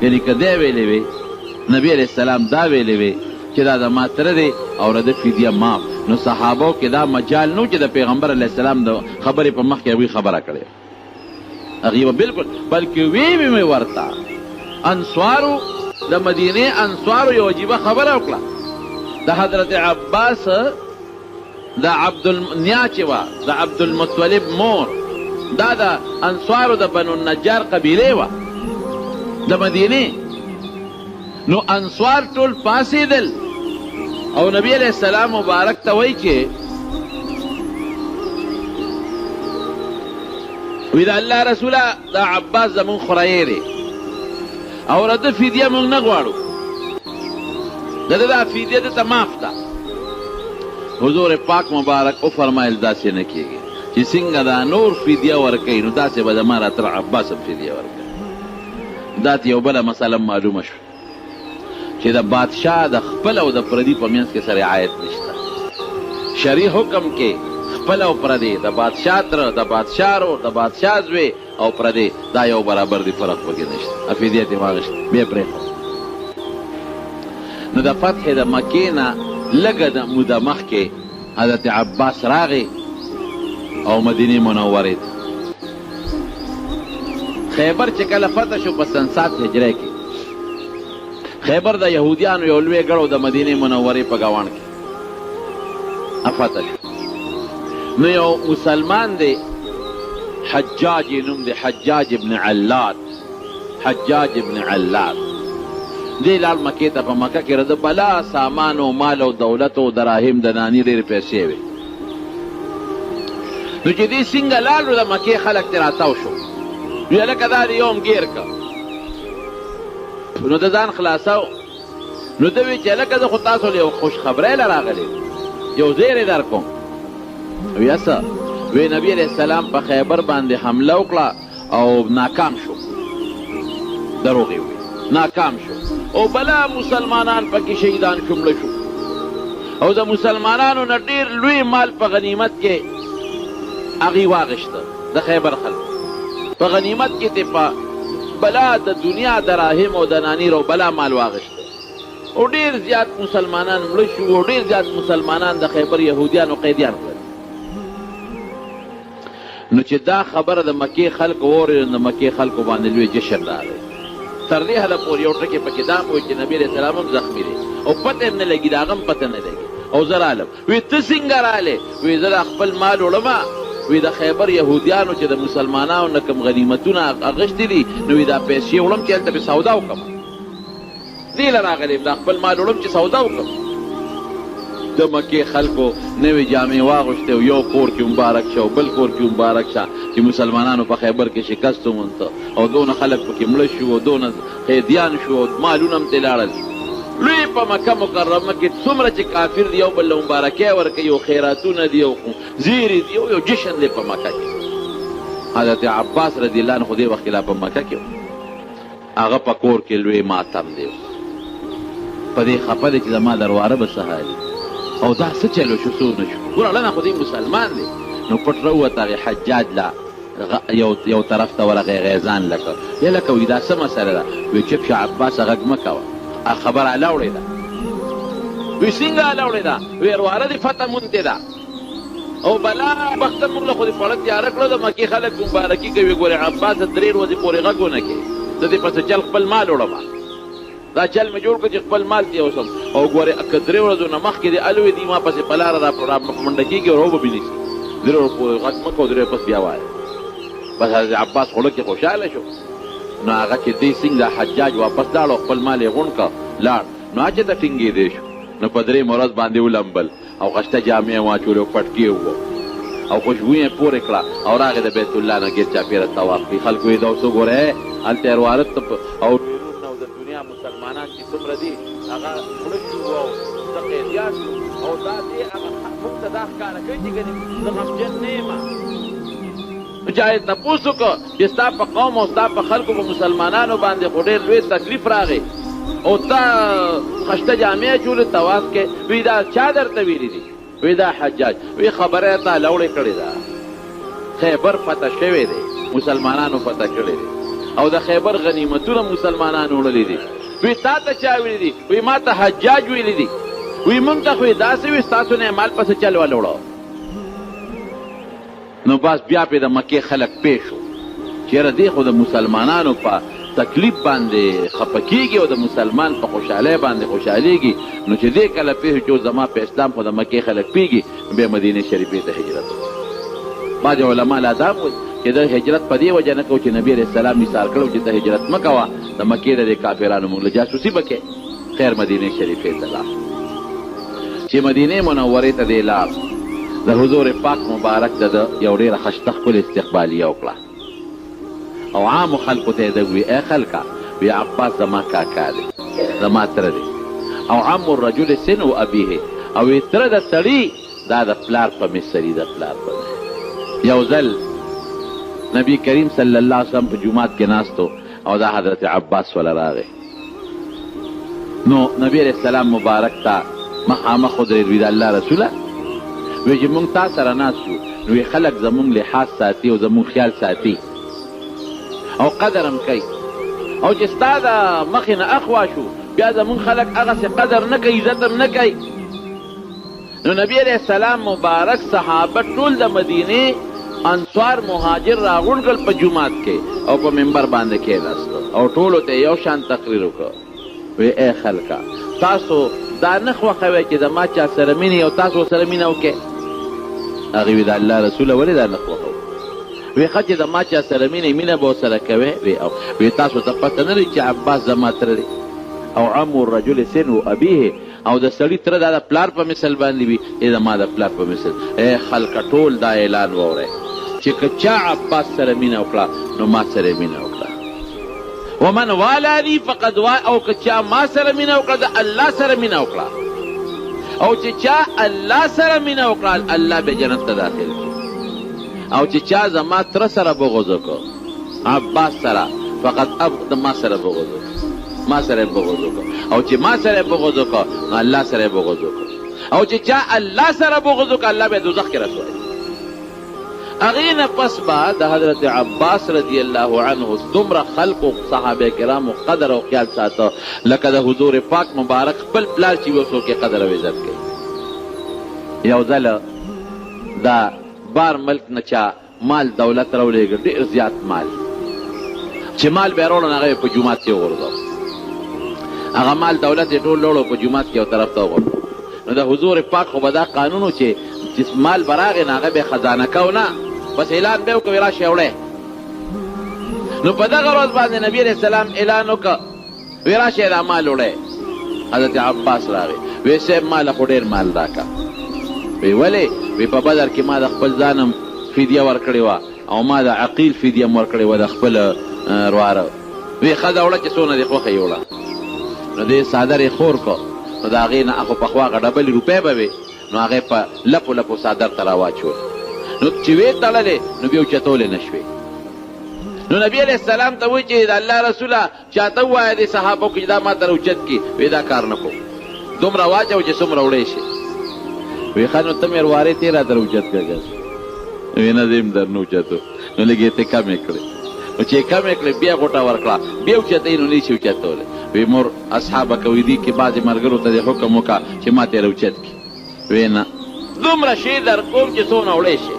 یعنې که دی ویلې وې نبي علیه السلام دا ویلې وې چې دا زما تره دی او د فدیه معاف نو صحابو کې دا مجال نو چې د پیغمبر علیه السلام د خبرې په مخ کې هغوی خبره کړې هغې به بلکل بلکې وی مې ورته انصارو د مدینې انصارو یو عجیبه خبره وکړه د حضرت عباس د نیا چې وه د عبدالمطلب مور دا د انصارو د بنو النجار قبیلې وه د مدینې نو انصار ټول پاسېدل او نبی علیہ السلام مبارک ته وایي چې وی د الله رسوله دا عباس زمون خورایې دی او د ده فدیه موږ نه غواړو د ده دا فدیه ده ته معاف ده حضور پاک مبارک وفرمایل داسې نه کېږي چې څنګه دا نور فدیه ورکوي نو داسې به زما راتر عباس هم فدیه ورکوي دا ته یو بله مسله معلومه شوه چې د بادشاه د خپل او د پردي په منځ کې سره رعایت نشته شرعي حکم کې خپل او پردي د بادشاه تره د بادشاه ورور د بادشاه زوی او پردي دا یو برابر دي فرق پکې نشته فدیه یې واخېسته بیا یې پرېښود نو د فتح د مکې نه لږه د موده مخکې حضرت عباس راغی او مدینې منورې ته خیبر چې کله فتح شو په سن 7 هجرۍ کې خیبر د یهودیانو یو لوی ګړو د مدینې منورې په ګاونډ کې فتح شو نو یو مسلمان دی حجاج یې نوم دی حجاج ابن علات حجاج ابن علات دی لال مکې ته په مکه کې د بلا سامان او مال او دولت او دراهم د نانی ډېرې پیسې وې نو چې دې څنګه لالو د مکې خلک ترې راتاو شو ویې لکه دا دې یو هم ګیر که نو د ځان خلاصو نو ده وی چې لکه زه خو تاسو له یو خوش خبری له راغلی یو زیری در کوم وی څه وی نبی علیه السلام په خیبر باندې حمله وکړه او ناکام شو دروغ یې وی ناکام شو او بلا مسلمانان پکې شهیدان شمله شو او د مسلمانانو نه ډېر لوی مال په غنیمت کې هغې واغېسته د خیبر خلک په غنیمت کې تې په بلا د دنیا دراهم او د نانیر او بلا مال واغېسته او ډېر زیات مسلمانان مړه شو او ډېر زیات مسلمانان د خیبر یهودیانو قیدیان کړل نو چې دا خبره د مکې خلکو واورېده د مکې خلکو باندې لوی جشن راغی تر دې حده پورې یو ټکي پکې دا وایي چې نبي علیه السلام هم زخمي دی او پته یې نه لګي د هغه هم پته نه لګي او زه رالم وی ته څنګه رالې وی زه د خپل مال وړمه وی د خیبر یهودیانو چې د مسلمانانو نه کوم غنیمتونه اغشتي دي نو وی دا پیسې وړم چې هلته به سودا وکړم دې له راغلی د خپل مال وړم چې سودا وکړم د مکې خلکو نوې جامې واغوښتې او یو کور کې مبارک شه او بل کور کې مبارک شه چې مسلمانانو په خیبر کې شکست ومونته او دونه خلک پکې مړه شو او دونه قیدیان شو او مالونه هم ترې لاړل لوی په مکه مکرمه کې څومره چې کافر دی یو بل له مبارکۍ ورکوي او خیراتونه دي او زیرې دي یو جشن دی په مکه کې حضرت عباس رضی الله عنه خو دې وخت کې لا په مکه کې هغه په کور کې لوی ماتم دی. په دې خفه دی چې زما درواره به څه حال او دا څه چلو شو څو نه شو. ګوره لنه خو دې مسلمان دی. نو پټ راووت هغې حجاج لا یو طرف ته ورغی غیزان لکه یا لکه وي دا څه مسله ده. وی چپ شه عباسه غږ مه کوه خبره الاوړې ده. وی څنګه الاوړې ده؟ وی رواره دې فتح مونتې ده او بلا بخته موږ له خو دې پړه تیاره کړو. د مکې خلک مبارکي کوي. ګورې عباسه 3 ورځې پورې غږ ونه کړې. زه دې پسې چل خپل مال وړم. دا چل مې جوړ کړ چې خپل مال تې اوسم. او ګورې که 3 ورځو نه مخکې دې الوې دي ما پسې په لاره را منډه کېږي او به مې نیسي. 3 ورځې پورې غږ مه کوه 3 پس بیا وایه. بس حضرت عباس خوله کې خوشحاله شو. نو هغه چې دې څنګه حجاج واپس لاړ او خپل مال یې غونډ کړ لاړ. نو هغه چې ته ټینګېدی شو. نو په 3 ورځ باندې ولمبل او غشته جامې یې واچولې او پټکې وو او خوشبویې یې پورې کړه او راغې د بیت الله نه ګیر چاپېره طواف کړي. خلکو یې دا اوس وګورئ هلته یې روارت او ډېرونه او د دنیا مسلمانان چې څومره دي هغه مړه شو او زه قیدیان شو او دا دې هغه موږ ته دا ښکاره کوي چې ګنې زه غمجن نه یم. نو چا یې تپوس وکړه چې ستا په قوم او ستا په خلکو په مسلمانانو باندې خو ډېر لوی تکلیف راغی او تا خشته جامې اچولې طواف کې. وی دا چا درته ویلي دي؟ وی دا حجاج. وی خبره یې تا لوړې کړې ده. خیبر فتح شوی دی مسلمانانو فتح کړی دی او د خیبر غنیمتونه مسلمانانو وړلي دي. وی تا ته چا ویلي دي؟ وی ما ته حجاج ویلي دي. وی مونږ ته خو یې داسې وي ستاسو نه یې مال پسې چل ولوړو. نو بس بیا پې د مکې خلک پېښ شو چې یاره دې خو د مسلمانانو په تکلیف باندې خفه کېږي او د مسلمان په خوشحالۍ باندې خوشحالېږي. نو چې دې کله پېښ شو زما په اسلام خو د مکې خلک پېږي بیا مدینې شریفې ته هجرت وکړو. بعضې علما لا دا وایي چې د هجرت په دې وجه نه کوو چې نبي علیه السلام مثال کړو چې ته هجرت مه کوه د مکې د دې کافرانو موږ له جاسوسي به کې. خیر مدینې شریفې ته لاړ. چې مدینې منورې ته دې لاړ د حضور پاک مبارک د یو ډېره خشته ښکلې استقبالیه وکړه او عامو خلکو ته یې د وی ای خلکه وی عباس زما کاکا دی زما تره دی او عم الرجل سن و ابیه او وی تره د سړي دا د پلار په مثلي د پلار په یو ځل نبی کریم صلی الله علیه وسلم په جومات کې ناستو او دا حضرت عباس ولا راغی. نو نبی علیہ السلام مبارک ته مخامخ ودرېد. وی د الله رسوله وی چې مونږ تا سره ناست یو نو وی خلک زمونږ لحاظ ساتي او زمونږ خیال ساتي او قدر هم کوي او چې ستا د مخې نه اخوا شو بیا زمونږ خلک هغسې قدر نه کوي عزت هم نه کوي. نو نبی علیہ السلام مبارک صحابه ټول د مدینې انصار مهاجر راغونډ کړل په جومات کې او په منبر باندې کېناستو او ټولو ته یو شان تقریر وکړ. وی ای خلکه تاسو دا نه خوښوئ چې زما چا سره مینې او تاسو سره مینه وکړئ؟ هغې وی د الله رسوله ولې دا نه خوښوئ؟ وی ښه چې زما چا سره مینه به ورسره کوئ. وی تاسو ته پته نه لري چې عباس زما تره دی او عم الرجل سن و ابیه او د سړي تره دا د پلار په مثل باندې وي ای زما د پلار په مثل. ای خلکه ټول دا اعلان واورئ چې که چا عباس سره مینه وکړه نو ما سره مینه وکړه. ومن والانی فقد او که چا ما سره مینه وکړه د الله سره مینه وکړه او چې چا الله سره مینه وکړه الله به جنت ته داخل کړي او چې چا زما تره سره بغض وکړه عباس سره فقط ما سره بغض وکړه ما سره بغض وکړه او چې ما سره بغض وکړه نو الله سره بغض وکړه او چې چا الله سره بغض وکړه الله به دوزخ کې رسوي. هغې نه پس به د حضرت عباس رضی الله عنه دومره خلقو صحابه کرامو قدر او خیال ساته لکه د حضور پاک مبارک خپل پلار چې یو څوک قدر او عزت کوي. یو ځله دا بار ملک نه چا مال دولت راولېږه ډېر زیات مال چې مال به یې راوړه هغه یې په جومات کې وغورځاو. هغه مال دولت یې ټول راوړو په جومات کې یو طرف ته وغورځاو. نو د حضور پاک خو به دا قانون و چې مال به راغی نو هغه به یې خزانه کو نه بس اعلان به یې وکړو راشئ وړئ. نو په دغه ورځ باندې نبي علیه السلام اعلان وکړه وی راشئ دا مال وړئ. حضرت عباس راغی وی صاحب ماله خو ډېر مال راکړه. وی ولې؟ وی په بدر کې ما د خپل ځانم فدیه ورکړې وه او ما د عقیل فدیه م ورکړې وه د خپل رواره. وی ښځه وړه چې څونه دې خوښه یې وړه. نو دې څادر یې خور کړ نو د هغې نه خو پخوا هغه ډبلې روپۍ به وې نو هغې په لپو لپو څادر ته راواچول. نو چې ویې تړلې نو بیا اوچتولی نه شوې. نو نبی علیہ السلام ته وایي چې د الله رسوله چاته ووایه دې صحابو کې دا ما ته راوچت کړي وی دا کار نه کوو دومره واچوه چې څومره وړی شي وی ښه نو ته مې وروارې تې راته راوچت کړه وی نه زه یې در نه اوچتو نو لږ یې ته کمې کړې نو چې یې کمې کړې بیا غوټه ورکړه بیا اوچتوي نو نه شي اوچتولی وی مور اصحابه کوي دي کې بعضې ملګرو ته دې حکم وکړه چې ما ته یې راوچت کړي وی نه دومره شی در کوم چې څونه وړی شي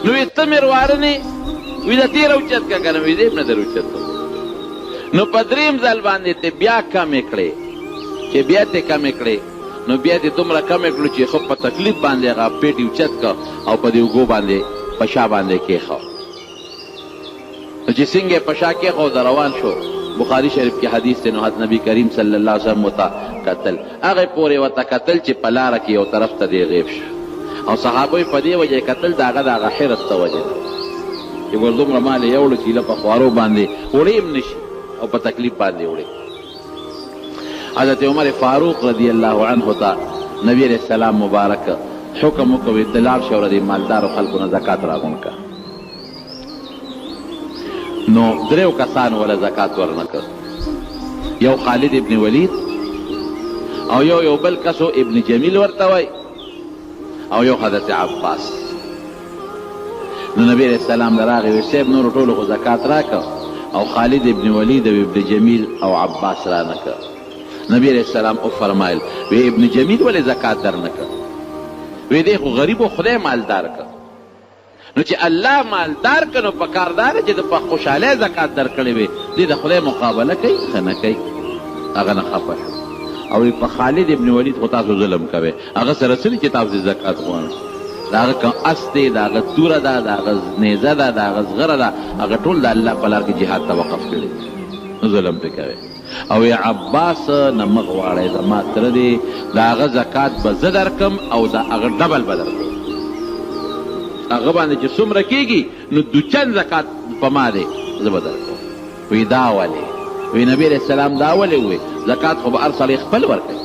نو وی ته مې ورواره نه وی د تې راوچت کړه که نه وی دې نه در اوچتو نو په درېیم ځل باندې ته بیا کمې کړې چې بیا ته کمې کړې نو بیا دې دومره کمې کړو چې خو په تکلیف باندې هغه پیټ یې اوچت کړه او په دې اوږو باندې په شا باندې کېښو نو چې څنګه یې په شا کېښود روان شو بخاري شریف کې حدیث دی نو نبی کریم صلی الله علیه وسلم ورته کتل هغې پورې ورته کتل چې په لاره کې یو طرف ته دی غیب شه او صحابو یې په دې وجه کتل د هغه د هغه حرص ته وجه ده چې ګور دومره مال یې یوړو چې هیله په خوارو باندې وړی هم نه شي او په تکلیف باندې وړی حضرت عمر فاروق رضی الله عنه ته نبی علیہ السلام مبارک حکم وکړ ته لاړ شه او د مالدارو خلکو نه زکات راغونډ کړه نو دریو کسانو ولا زکات ورنه کړ یو خالد ابن ولید او یو بل کسو ابن جمیل ورته وای او یو حضرت عباس نو نبی علیہ السلام راغی وی صاحب نور ټولو خو زکات راکړه او خالد ابن ولید او ابن جمیل او عباس را نه کړ نبی علیہ السلام او فرمایل وی ابن جمیل ولې زکات در نه کړ وی دی خو غریب و خدای مالدار کړ نو چې الله مالدار کړ نو پکار دا چې د په خوشحالۍ زکات در کړی وي دی د خدای مقابله کوي ښه نه کوي هغه نه خفه شو او په خالد ابن ولید خو تاسو ظلم کوئ هغه سره څه دي چې تاسو زکات غواړئ د هغه کوم اس دی د هغه توره ده د هغه نیزه ده د هغه زغره ده هغه ټول د الله په لار کې جهاد ته وقف کړي ظلم پې کوئ او یا عباس نه مه غواړئ زما تره دی د هغه زکات به زه درکم او د هغه ډبل به درکم هغه باندې چې څومره کېږي نو دوچند زکات په ما دی زه به درکم وی دا ولې وی نبی علیہ السلام دا ولې وی زکات خو به هر سړی خپل ورکوي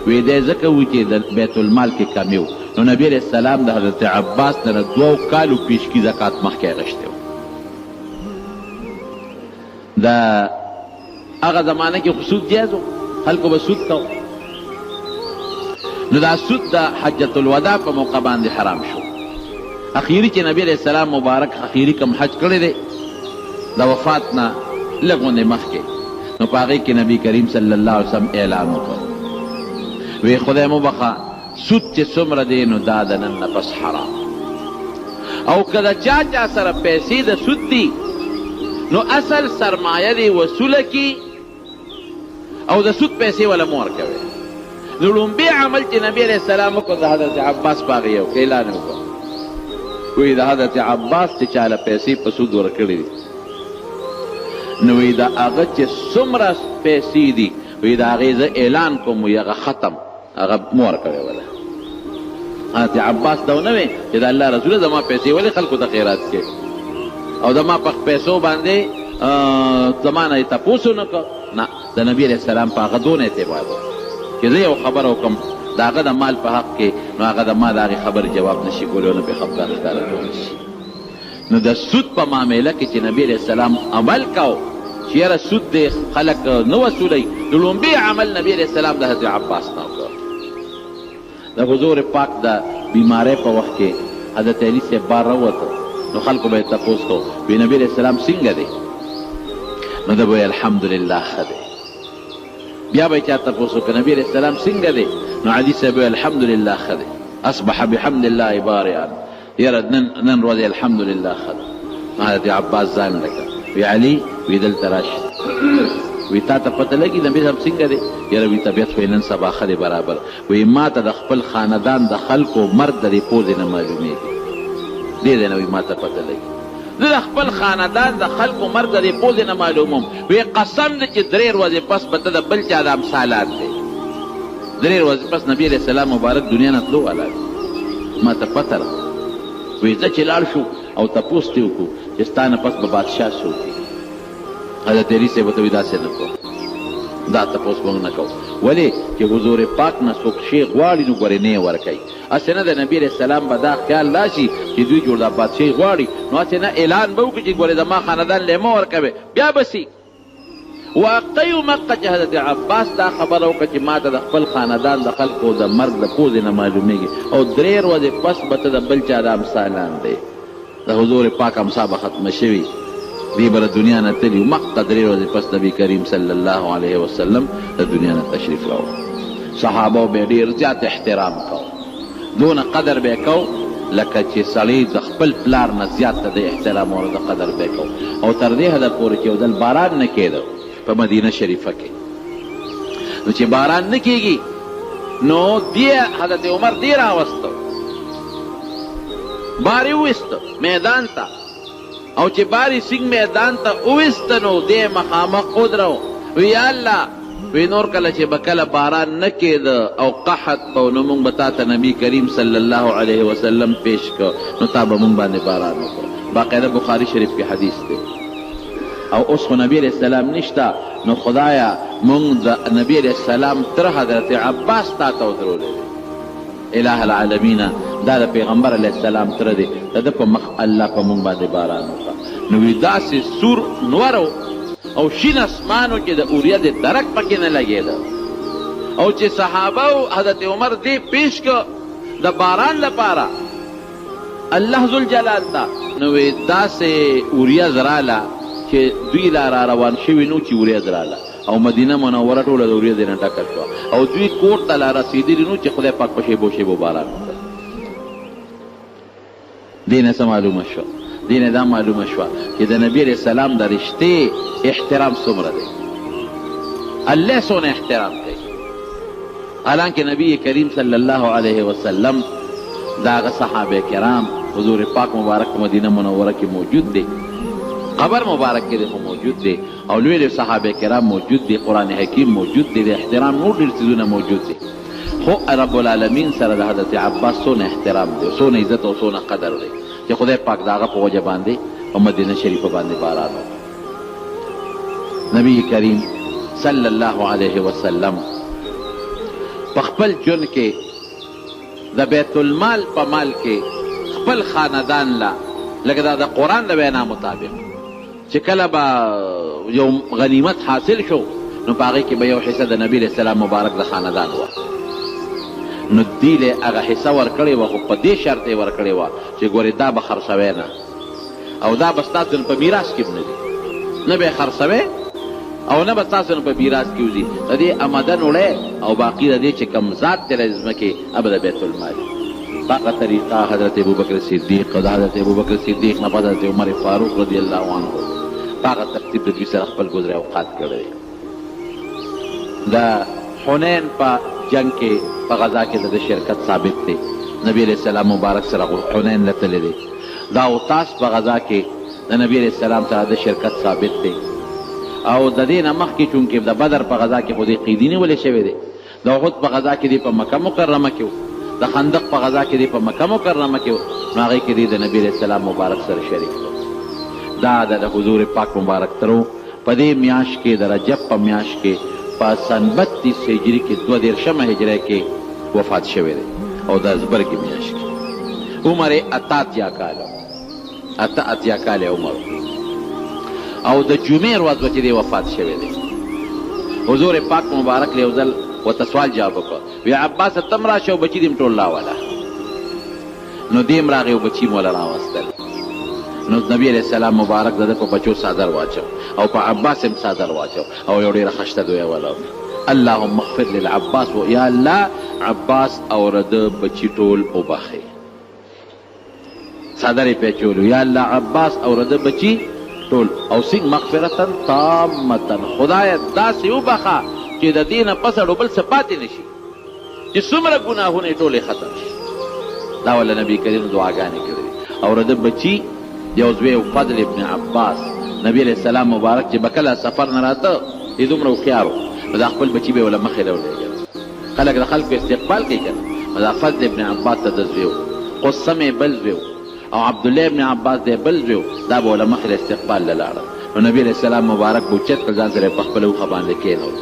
وی دی ځکه وی چې د بیت المال کې کمی و نو نبی علیہ السلام د حضرت عباس نه 2 کالو پیشکي زکات مخکې اخیستی و د هغه زمانه کې خو سود جایز و خلکو به سود کو نو دا سود د حجة الوداع په موقع باندې حرام شو اخیری چې نبی علیہ السلام مبارک اخیری کم حج کړی دی د وفات نه لږ غوندې مخکې نو په هغې کې نبی کریم صلی الله علیه وسلم اعلان وکړ وی خدای مبخه سود چې څومره دی نو دا د نن نه پس حرام او که د چا سره پیسې د سود دي نو اصل سرمایه دی وصوله کی او د سود پیسې ولا مور کوي نو لومبی عمل چې نبی علیہ السلام وکړ د حضرت عباس په هغې یو اعلان وکړ وی د حضرت عباس چې چاله پیسې په سود ورکړي دي نو وی د هغه چې څومره پیسې دي وی د هغې زه اعلان کوم وی هغه ختم هغه مور کوي ولا حضرت عباس دا ونه وی چې د الله رسول زما پیسې ولې خلکو ته خیرات کوي او زما په پیسو باندې زما نه یې تپوس ونه کړ نه د نبي علیہ السلام په هغه دونه اعتبار چې زه یو خبره وکړم د هغه د مال په حق کې نو هغه د ما د هغې خبرې جواب نشي کولی او نه پرې خفګان ښکاره کولی شي نو د سود په معامله کې چې نبي علیہ السلام عمل کو چې یاره سود دی خلک نه وصولوي د لومبي عمل نبي علیہ السلام د حضرت عباس نه وکړ د حضور پاک د بیمارۍ په وخت کې حضرت علي صاحب بار راووته نو خلکو به یې تپوس کو وی نبي علیہ السلام څنګه دی نو ده به وی الحمدلله ښه دی بیا به یې چا تپوس وکړه نبي علیہ السلام څنګه دی نو علي صاحب وی الحمدلله ښه دی اصبح بحمد الله بارعا یاره نن ورځې الحمدلله ښه ده نو حضرت عباس ځان ډکه وی علي وی دلته راشه وی تا ته پته لګي نبي صاحب څنګه دی یاره وی طبیعت خو یې نن سبا ښه دی برابر وی ما ته د خپل خاندان د خلکو مرګ د دې پوزې نه معلومېږي دې دی نه وی ما ته پته لګي زه د خپل خاندان د خلکو مرګ د دې پوزې نه معلوموم وی قسم دی چې 3 ورځې پس به ته د بل چا د امثالات دی 3 ورځې پس نبي علیہ السلام مبارک دنیا نه تلو والا ما ته پته ده وی زه چې لاړ شو او تپوس دې وکړو چې ستا نه پس به بادشاه څوک حضرت علي صاحب ورته وی داسې نه کوو دا تپوس موږ نه کوو ولې چې حضور پاک نه څوک شی غواړي نو ګورې نه یې ورکوي. هسې نه د نبي علیه السلام به دا خیال راشي چې دوی جوړ دا بادشاهي غواړي نو هسې نه اعلان به وکړي چې ګورې زما خاندان لی مه ورکوې بیا به سي. واقعي مقه چې حضرت عباس دا خبره وکړه چې ما ته د خپل خاندان د خلکو د مرګ د پوزې نه معلومیږي او 3 ورځې پس به ته د بل چا د امثالان دی د حضور پاک امسا به ختمه شوي دی به د دنیا نه تلي مقه 3 ورځې پس نبي کریم صلی الله علیه وسلم د دنیا نه تشریف راوړ. صحابه به ډېر زیات احترام کو دونه قدر به کو لکه چې سړی د خپل پلار نه زیات د احترام او د قدر به کو او تر دې حده پورې چې ودل باران نه کېده په مدینه شریفه کې نو چې باران نه کېږي نو دی حضرت عمر دی راوستو باری وویسته میدان ته او چې باری سنگ میدان ته وویسته نو دی مخامخ ودرو وی یا الله وی نور کله چې به کله باران نه کېده او قحط به نو مونږ به تا ته نبي کریم صلی الله علیه وسلم پیش کړ نو تا به مونږ باندې باران وکړو. باقاعده بخاري شریف کې حدیث دی. او اوس خو نبی علیہ السلام نشته نو خدایا مونږ د نبی علیہ السلام تر حضرت عباس تا ته ودرولې اله العالمین دا د پیغمبر علیہ السلام تر دی د ده په مخ الله په مونږ باندې باران وکړه. نو وی داسې سور نورو او شین اسمانو کې د اوریا د درک پکې نه لګېده او چې صحابه او حضرت عمر دی پیش که د باران لپاره الله ذوالجلال ته نو وی داسې اوریا زراله چې دوی لا را روان شوي نو چې وریځ راله او مدینه منوره ټوله د وریځې نه ډکه شوه او دوی کور ته لا رسېدلي نو چې خدای پاک په شیبو شیبو باران وکړه. دې نه څه معلومه شوه دې نه دا معلومه شوه چې د نبي علیه السلام د رشتې احترام څومره دی الله څونه احترام کوي. حالانکه نبی کریم صلی الله علیه وسلم د هغه صحابه کرام حضور پاک مبارک مدینه منوره کې موجود دی قبر مبارک کې خو موجود دی او لوی لوی صحابه کرام موجود دی قرآن حکیم موجود دی د احترام نور ډېر څیزونه موجود دی خو رب العالمین سره د حضرت عباس څونه احترام دی څونه عزت او څونه قدر دی چې خدای پاک د هغه په وجه باندې په مدینه شریفه باندې باران وکړ. نبی کریم صلی الله علیه وسلم په خپل ژوند کې د بیت المال په مال کې خپل خاندان لا لکه دا د قرآن د وینا مطابق چې کله به یو غنیمت حاصل شو نو په هغې کې به یو حصه د نبي علیه السلام مبارک د خاندان وه نو دوی له هغه حصه ورکړې وه خو په دې شرط یې ورکړې وه چې ګورې دا به خرڅوی نه او دا به ستاسو په میراث کې نه دي نه به یې خرڅوی او نه به ستاسو په میراث کې وځي د دې آمدن وړی او باقي د دې چې کم ذات دی له ځمکې هغه د بیت المال باقا طریقہ حضرت ابوبکر صدیق او حضرت ابوبکر صدیق نه بعد حضرت عمر فاروق رضی الله عنه باقا ترتیب د دوی سره خپل ګذر اوقات کړی. د حنین په جنگ کې په غزا کې د شرکت ثابت دی. نبی علیہ السلام مبارک سره حنین لتلی دی. دا اوتاس په غزا کې د نبی علیہ السلام سره د شرکت ثابت دی او د دې نه مخکې چونکې د بدر په غزا کې خو دې قیدي نیولی شوی دی د احد په غزا کې دی په مکه مکرمه کې د خندق په غزا کې دی په مکه مکرمه کې نو هغې کې دی د نبي علیه السلام مبارک سره شریک دی. دا د حضور پاک مبارک ترو په دې میاشت کې د رجب په میاشت کې په سن 32 هجري کې 22 هجري کې وفات شوی دی او د زبرګې میاشت کې عمر یې اتیا کاله عمر او د جمعې ورځ به چې دی وفات شوی دی. حضور پاک مبارک له یو ځل ورته سوال جواب وکړ وی عباس ته م راشه او بچي دې م ټول راوله نو دې م راغی او بچي م وله راوستل نو نبي علیه السلام مبارک د ده په بچو څادر واچو او په عباس هم څادر واچو او یو ډېره خشته دوی وله اللهم اغفر للعباس و یا الله عباس او رده بچي ټول وبخې څادر یې پیچولو یا الله عباس او رده بچي ټول او سنگ مغفرتا تامتا خدای داسې وبخه چې د دې نه پس اړو بل څه پاتې نه شي چې څومره ګناهونه یې ټولې ختم شي. دا وله نبي کریم دعاګانې کړې او رده بچي یو زوی فضل ابن عباس نبی علیه السلام مبارک چې به کله سفر نه راته دې دومره هوښیار و نو دا خپل بچي به یې وله مخې راولېږل خلک د خلکو استقبال کوي که نه نو دا فضل ابن عباس ته د زوی و قسم یې بل زوی او عبدالله ابن عباس دی بل زوی دا به وله مخې استقبال له لاړه نو نبي علیه السلام مبارک به اوچت کړ ځان سره یې په خپله اوښه باندې کېنول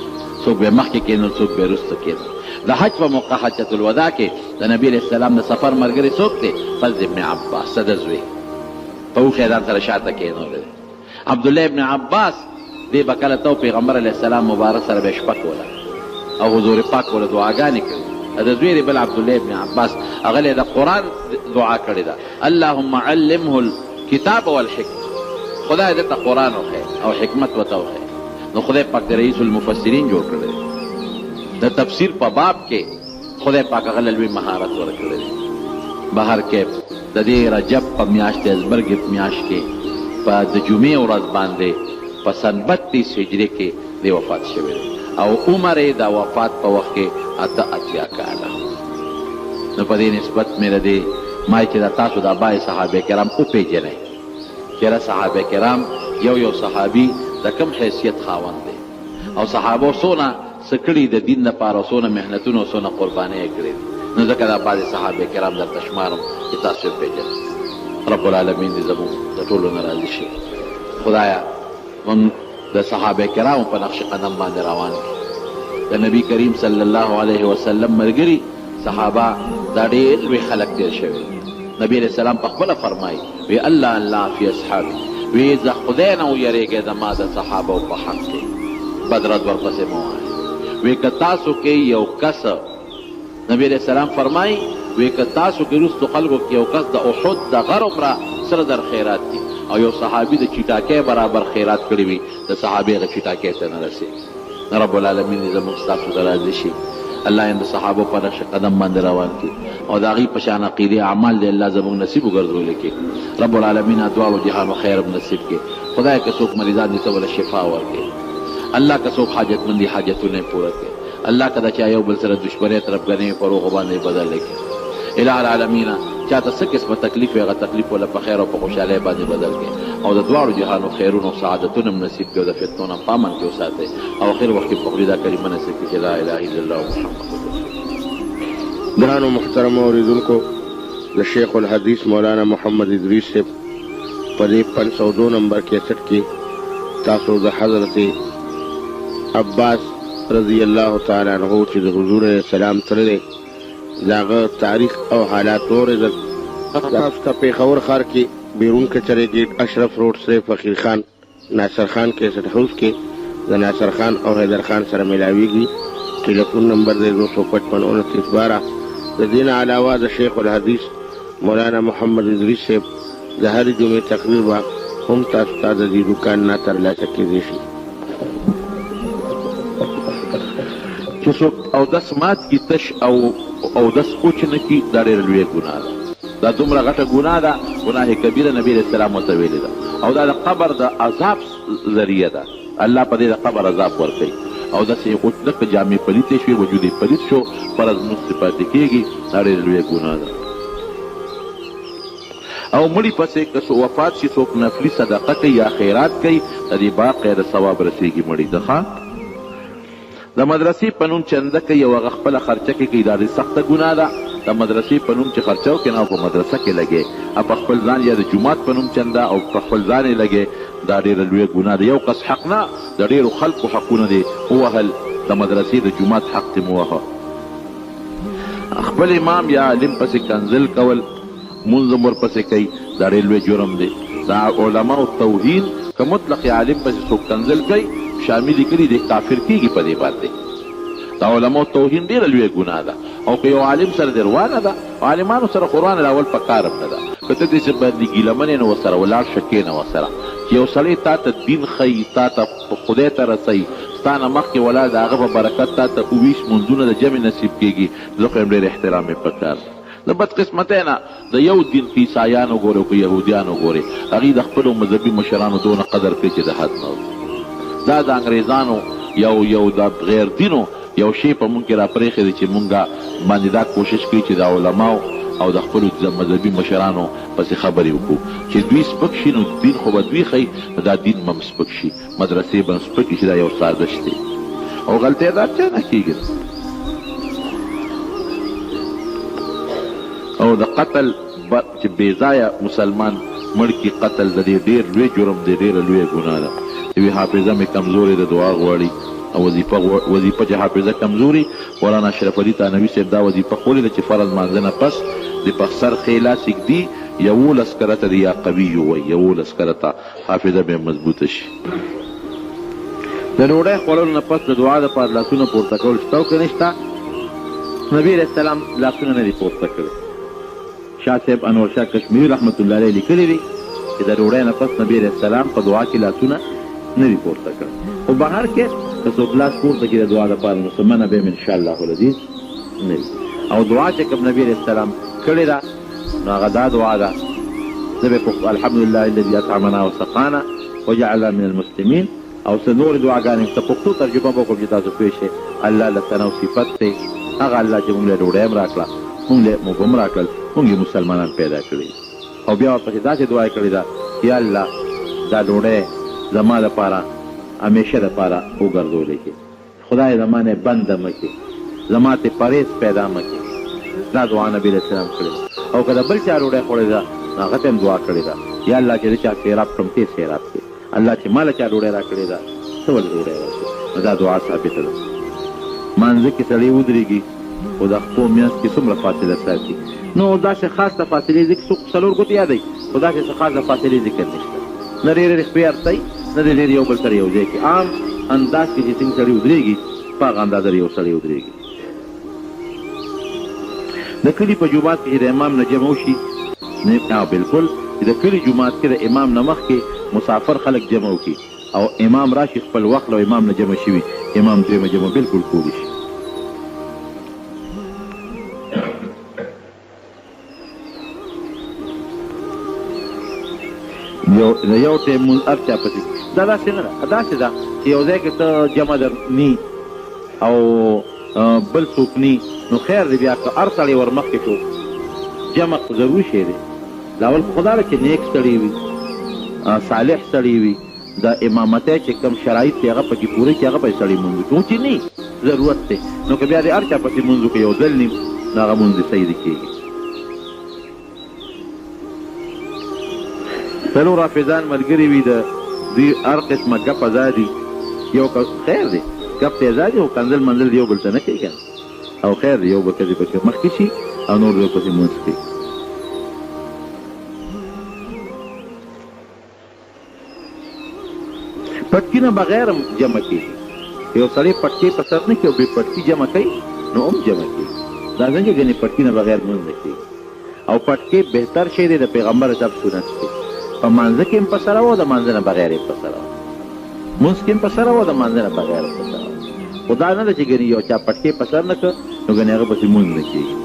څوک به مخکې کېنول څوک به وروسته کېنول. د حج په موقع حجة الوداع کې د نبي علیه السلام د سفر ملګری څوک دی؟ فضل ابن عباس، د ده زوی په اوښۍ ځان سره شاته کېنولی دی. عبدالله ابن عباس دی به کله ته پیغمبر علیه السلام مبارک سره به یې شپه کوله او حضور پاک وله دعاګانې کوي. د زوی دی بل عبدالله ابن عباس، هغه له د قرآن دعا کړې ده، اللهم علمه الکتاب والحکمه، خدای دې ته قرآن وښیه او حکمت ورته وښیه. نو خدای پاک د رئیس المفسرین جوړ کړی دی. د تفسیر په باب کې خدای پاک هغه له لوی مهارت ورکړی دی. بهر کې د دې رجب په میاشت ازبرګې په میاشت کې په د جمعې ورځ باندې په سن 32 هجري کې دی وفات شوی دی او عمر یې د وفات په وخت کې 88 کاله. نو په دې نسبت مې د دې ما چې د تاسو د ابای صحابه کرام وپېژنئ چې صحابه کرام یو صحابي د کوم حیثیت خاوند دی او صحابو څونه څه کړي د دین لپاره، څونه محنتونه او څونه قربانۍ کړي. نو ځکه دا بعضې صحابه کرام درته شمارم چې تاسو وپېژنئ. رب العالمین دې زموږ د ټولو نه راضي شي. خدایه موږ د صحابه کرامو په نقش قدم باندې روان کړي. د نبی کریم صلی الله علیه وسلم ملګري صحابه دا ډېر لوی خلک تېر شوي. نبی علیه السلام په خپله فرمایي وی الله فی اصحابي، وی زه خدای نه ویرېږئ زما د صحابو په حق کې بد رد ورپسې مه وایئ. وی که تاسو کې یو کس، نبی علیه السلام فرمایي وی که تاسو کې وروستو خلکو کې یو کس د احد د غر عمره سره در خیرات دي او یو صحابي د چټاکۍ برابر خیرات کړي وي، د صحابې هغه چټاکۍ ته نه رسېږي. رب العالمین دې زموږ ستاسو ته راضي شي. الله یې د صحابو په نقش قدم باندې روان کړي او د هغوی په شان عقیدې اعمال دې الله زموږ نصیب وګرځولی کړي. رب العالمین دواړو جهانو خیر نصیب کړي. خدای که څوک مریضان دي ته وله شفا ورکړي. الله که څوک حاجتمندي حاجتونه یې پوره کړي. الله که د چا یو بل سره دشمنۍ طرفګنۍ په روغو باندې بدله کړي. الہ العالمین چاته څه قسمه تکلیف وي هغه تکلیف وله په خیر او په خوشحالۍ باندې بدل کړي او د دواړو جهانو خیرونو او سعادتونه هم نصیب کړي او د فتنو نه په امن کې وساتئ او اخر وخت کې په خولې دا کلمه نصیب کړي چې لا اله الا الله محمد رسول الله. ګرانو محترمو اورېدونکو، د شیخ الحدیث مولانا محمد ادریس صاحب په دې 502 نمبر 61 کې تاسو د حضرت عباس رضی الله تعالی عنہ چې د حضور علیه السلام تللی د هغه تاریخ او حالات واورېدل. تاسو ته پېښور ښار کې بیرون کچرې ګیټ اشرف روډ سره فقیر خان ناصر خان کیسټ هاوس کې د ناصر خان او حیدر خان سره ملاویږي. ټلیفون نمبر دی 255 29 12. د دې نه علاوه د شیخ الحدیث مولانا محمد ادریس صاحب د هرې جمعې تقریر به هم تاسو ته د دې دوکان نه ترلاسه کېدی شي. چې څوک اودس مات کي تش او اودس کوچ نه کي دا ډېره لویه ګناه ده. دا دومره غټه ګناه ده، ګناه کبیره نبي علیه السلام ورته ویلې ده او دا د قبر د عذاب ذریعه ده. الله په دې د قبر عذاب ورکوي او داسې یې کوچ لکه جامې پلیتې شوې، وجود یې پلیت شو، فرض لمونځ پرې پاتې کېږي. دا ډېره لویه ګناه ده. او مړي پسې که وفات شي څوک نفلي صدقه کوي یا خیرات کوي د دې باب غیر ثواب رسېږي مړي ته. ښه د مدرسې په نوم چنده کوي او هغه خپله خرچه کې کوي، دا ډېر سخته ګناه ده. د مدرسې په نوم چې خرچه وکړي نه په مدرسه کې لګې او په خپل ځان یا د جومات په نوم چنده او په خپل ځان یې لګې، دا ډېره لویه ګناه ده. یو کس حق نه، د ډېرو خلکو حقونه دي ووهل. د مدرسې د جومات حق دې مو وهه. خپل امام یا عالم پسې کنزل کول، مونځ هم ورپسې کوي، دا ډېر لوی جرم دی. دا علماو توهین که مطلق عالم پسې څوک کنزل کوي شامل کړي دی کافر کېږي په دې باندې. دا علماو توهین ډېره لویه ګناه ده او که یو عالم سره دې روانه ده، عالمانو سره خو روانه راول په کار هم نه ده. که ته داسې باندې ګیلمن یې نو ورسره ولاړ شه، کښېنه ورسره چې یو سړی تا ته دین ښیي، تا ته خدای ته رسوي، ستا نه مخکې ولاړ د هغه په برکت تا ته 20 مونځونه د جمع نصیب کېږي. زه خو یم ډېر احترام یې پکار. د بدقسمتۍ نه د یو دین که عیسایان وګورې او که یهودیان وګورې، هغوی د خپلو مذهبي مشرانو دونه قدر کوي چې د حد نه. دا د انګریزانو یو د غیر دینو یو شی په مونږ کې را پرېښی دی چې مونږ باندې دا کوشش کوي چې د علماو او د خپلو مذهبي مشرانو پسې خبرې وکړو چې دوی سپک شي نو دین خو به دوی ښیي، دا دین به هم سپک شي، مدرسې به هم سپکې شي. دا یو سازش دی او غلطۍ دا چا نه کېږي. او د قتل چې بې ځایه مسلمان مړ کي، قتل د دې ډېر لوی جرم دی، ډېره لویه ګناه ده. یوې حافظه مې کمزورې د دعا غواړي وظیفه چې حافظه کمزوري مولانا اشرف علي تانوي صاحب دا وظیفه ښوولې ده چې فرض مانځه نه پس د پخسر خیلا سږدي 11 کرته د یا قوي وایي 11 کرته حافظه به مضبوطه شي. د ډوډۍ خوړلو نه پس د دعا دپاره لاسونه پورته کول شته او که نشته؟ نبي علیه السلام لاسونه نه دي پورته کړي. شاه صاحب انور شاه کشمیري رحمت الله علیه لیکلي دي چې د ډوډۍ نه پس نبي علیه السلام په دعا کې لاسونه نه دي پورته کړي. خو بهر کې که څوک لاس پورته کړي د دعا دپاره نو څه منع به یې انشاءالله العزیز نه وي. او دعا چې کوم نبي علیه السلام کړې ده نو هغه دا دعا ده زه به الحمدلله الذي اطعمنا وسقانا وجعلنا من المسلمین او څه نورې دعاګانې ته پښتو ترجمه به وکړم چې تاسو پوه شئ. الله له ثنا او صفت دی هغه الله چې موږ له ډوډۍ هم راکړه موږ هم راکړل موږ یې مسلمانان پیدا کړي او بیا ورپسې داسې دعا یې کړې ده یا الله دا ډوډۍ زما دپاره همیشه دپاره وګرځولې کړي خدای زما نه بنده مه کړي زما ته پرهیز پیدا مه کړي. دا دعا نبي علیه السلام کړې ده. او که د بل چا ډوډۍ خوړې ده نو هغه ته هم دعا کړې ده یا الله چې د چا سیراب کړم ته سیراب کړي الله چې ما له چا ډوډۍ را کړې ده ته ولې ډوډۍ ورکړې نو دا دعا ثابته ده. مانځه کې سړی ودرېږي خو د خپو میانځ کې څومره فاصله ساتي نو داسې خاصه فاصلې ذکر څوک څلور ګوتې یادوي خو داسې څه خاصه فاصلې ذکر نشته نه ډېرې خپې ارتئ نه د ډېر یو بل سره یو ځای کې عام انداز کې چې څنګه سړی ودرېږي په هغه اندازه یو سړی ودرېږي. د کلي په جومات کې چې د امام نه جمع وشي بلکل د کلي جومات کې د امام نه مخکې مسافر خلک جمع وکړي او امام راشي خپل وخت له امام نه جمع شوي امام دویمه جمع بلکل کولی شي. د یو ټیم مونځ هر چا پسې دا داسې نه ده داسې ده چې یو ځای کې ته جمع درني او بل څوک ني نو خیر دی بیا که هر سړی ور مخکې شو جمع ضروري شی دی. دا اول خو دا ده چې نیک سړی وي صالح سړی وي د امامتۍ چې کوم شرایط دی هغه پکې پوره کړي هغه پسې سړی مونځ وکړي چې نه ضرورت دی نو که بیا د هر چا پسې مونځ وکړي یو ځل نیم نو هغه مونځ صحیح دی کېږي. څلور حافظان ملګري وي د دوی هر قسمه ګپ ازادي یو خیر دی ګپ ته ازادي او کنځل منځل دی یو بل ته نه کوي کنه او خیر دی یو به کدي پکې مخکې شي او نور یو پسې مونځ کوي. پټکي نه بغیر جمع کېږي یو سړی پټکي په سر نه کوي او بې پټکي جمع کوي نو هم جمع کېږي. دا ځکه ګنې پټکي نه بغیر مونځ نه کېږي او پټکي بهتر شی دی د پیغمبر صاحب سنت دی. په مانځه کې هم په سره وه د مانځه نه بغیر یې په سره وه مونځ کې هم په سره وه د مانځه نه بغیر په سره وه. خو دا نه ده چې ګنې یو چا پټکي په سر نه کړ نو ګنې هغه پسې مونځ نه کېږي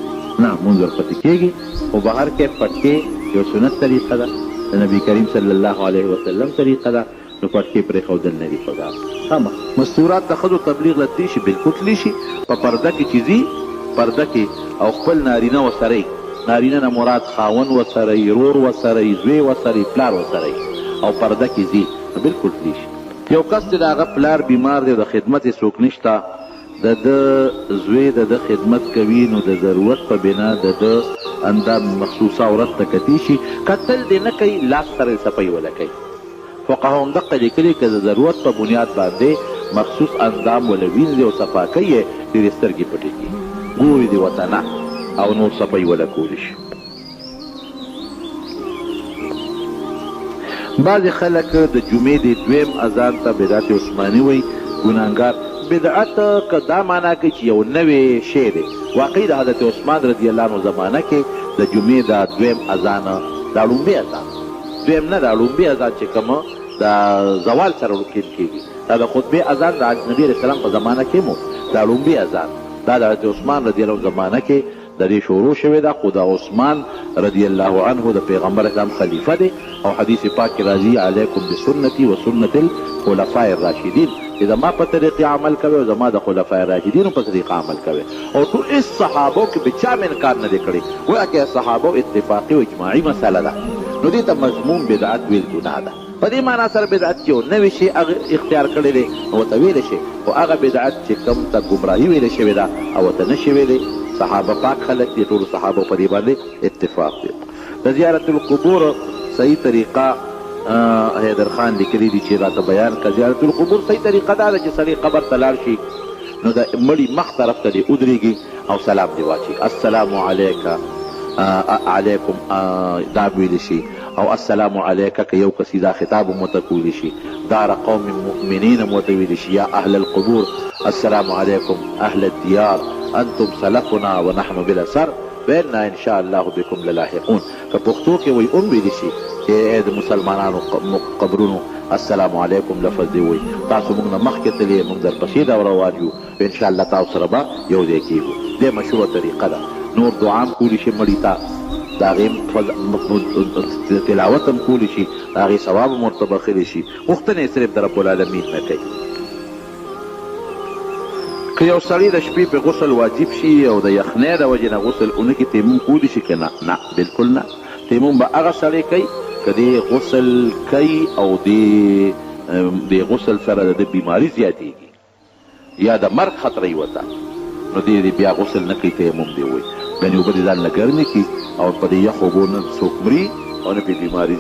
نه مونځ ورپسې کېږي. خو بهر کې پټکي یو سنت طریقه ده د نبي کریم صلی الله علیه وسلم طریقه ده نو پټکي پرېښودل نه دي پکار. مستورات د ښځو تبلیغ لتی شي بلکل تللی شي په پرده کې چې ځي پرده کې او خپل نارینه ورسره نارینه نه مراد خاون ورسره رور ورسره زوی ورسره پلار ورسره او پرده کې ځي نو بلکل تللی شي. یو کس چې د هغه پلار بیمار دی د خدمت یې څوک نشته د ده زوی د ده خدمت کوي نو د ضرورت په بنا د ده اندام مخصوصه عورت ته کتی شي کتل دې نه کوي لاس سره یې صفۍ وله کوي. فقهاو همدقه لیکلي که د ضرورت په بنیاد باندې مخصوص اندام وله وینځي او صفا کوي یې ډېرې سترګې پټې کړي ګوري دې ورته نه او نور صفۍ وله کولی شي. بعضې خلک د جمعې د دویم اذان ته بدعت عثماني وایي ګناهګار. بدعت که دا معنا کوي چې یو نوی شی دی واقعي د حضرت عثمان رضی الله عنه زمانه کې د جمعې دا دویم اذان دا لومبی اذان دویم نه دا لومبی اذان چې کومه د زوال سره رکین کېږي دا د خطبې اذان د نبي علیه السلام په زمانه کې مو دا لومبی اذان دا د حضرت عثمان رضی الله عنه زمانه کې د دې شروع شوې ده. خو د عثمان رضی الله عنه د پیغمبر اسلام خلیفه دی او حدیث پاک کې راځي علیکم بسنتي و سنت الخلفاء الراشدین چې زما په طریقې عمل کوي او زما د خلفای راشدینو په طریقه عمل کوي او ټول هېڅ صحابو کې به چا انکار نه دی کړی وایي که صحابو اتفاقي او اجماعي مسله ده نو دې ته مضمون بدعت ویل ګناه ده. په دې معنا سره بدعت چې یو نوی شی اختیار کړی دی نو ورته ویلی شي خو هغه بدعت چې کوم ته ګمراهي ویلې شوې ده او ورته نه شي ویلی صحابه پاک خلک دي ټولو صحابو په دې باندې اتفاق دی. د زیارت القبور صحیح طریقه حیدر خان لیکلي دي چې راته بیان کړه. زیارت القبور صحیح طریقه دا ده چې سړی قبر ته لاړ شي نو د مړي مخ طرف ته دې ودرېږي او سلام دې واچي، السلام علیکم دا ویلی شي، او السلام علیکه که یو کسی دا خطاب هم ورته کولی شي، دار قوم مؤمنین هم ورته ویلی شي، یا اهل القبور السلام علیکم اهل الدیار انتم سلفنا ونحن بالاثر وإنا ان شاء الله بكم للاحقون. که پښتو کې وایي هم ویلی شي چې د مسلمانانو قبرونو السلام علیکم لفظ دی وایي، تاسو موږ نه مخکې تللی موږ درپسې دا روان یو، انشاءالله تاسو سره به یو ځای کېږو. دې مشهوره طریقه ده. نور دعا هم کولی شي مړي ته، د هغې تلاوت هم کولی شي، د هغې ثواب هم ورته بخښلی شي. غوښتنه یې صرف د رب العالمین نه کوي. که یو سړي د شپې په غسل واجب شي او د یخنۍ د وجې نه غسل ونه کړي تیمم کولی شي که نه؟ نه بلکل نه. تیمم به هغه سړی کوي که دې غسل کوي او دې غسل سره د بیماري زیاتېږي یا د مرګ خطره یې ورته، نو دې بیا غسل نه کوي، تیمم دی وایي. ګنې اوبه دې ځان نه ګرمې کړي او په دې یخ اوبو نه څوک مري او نه پې بیماري،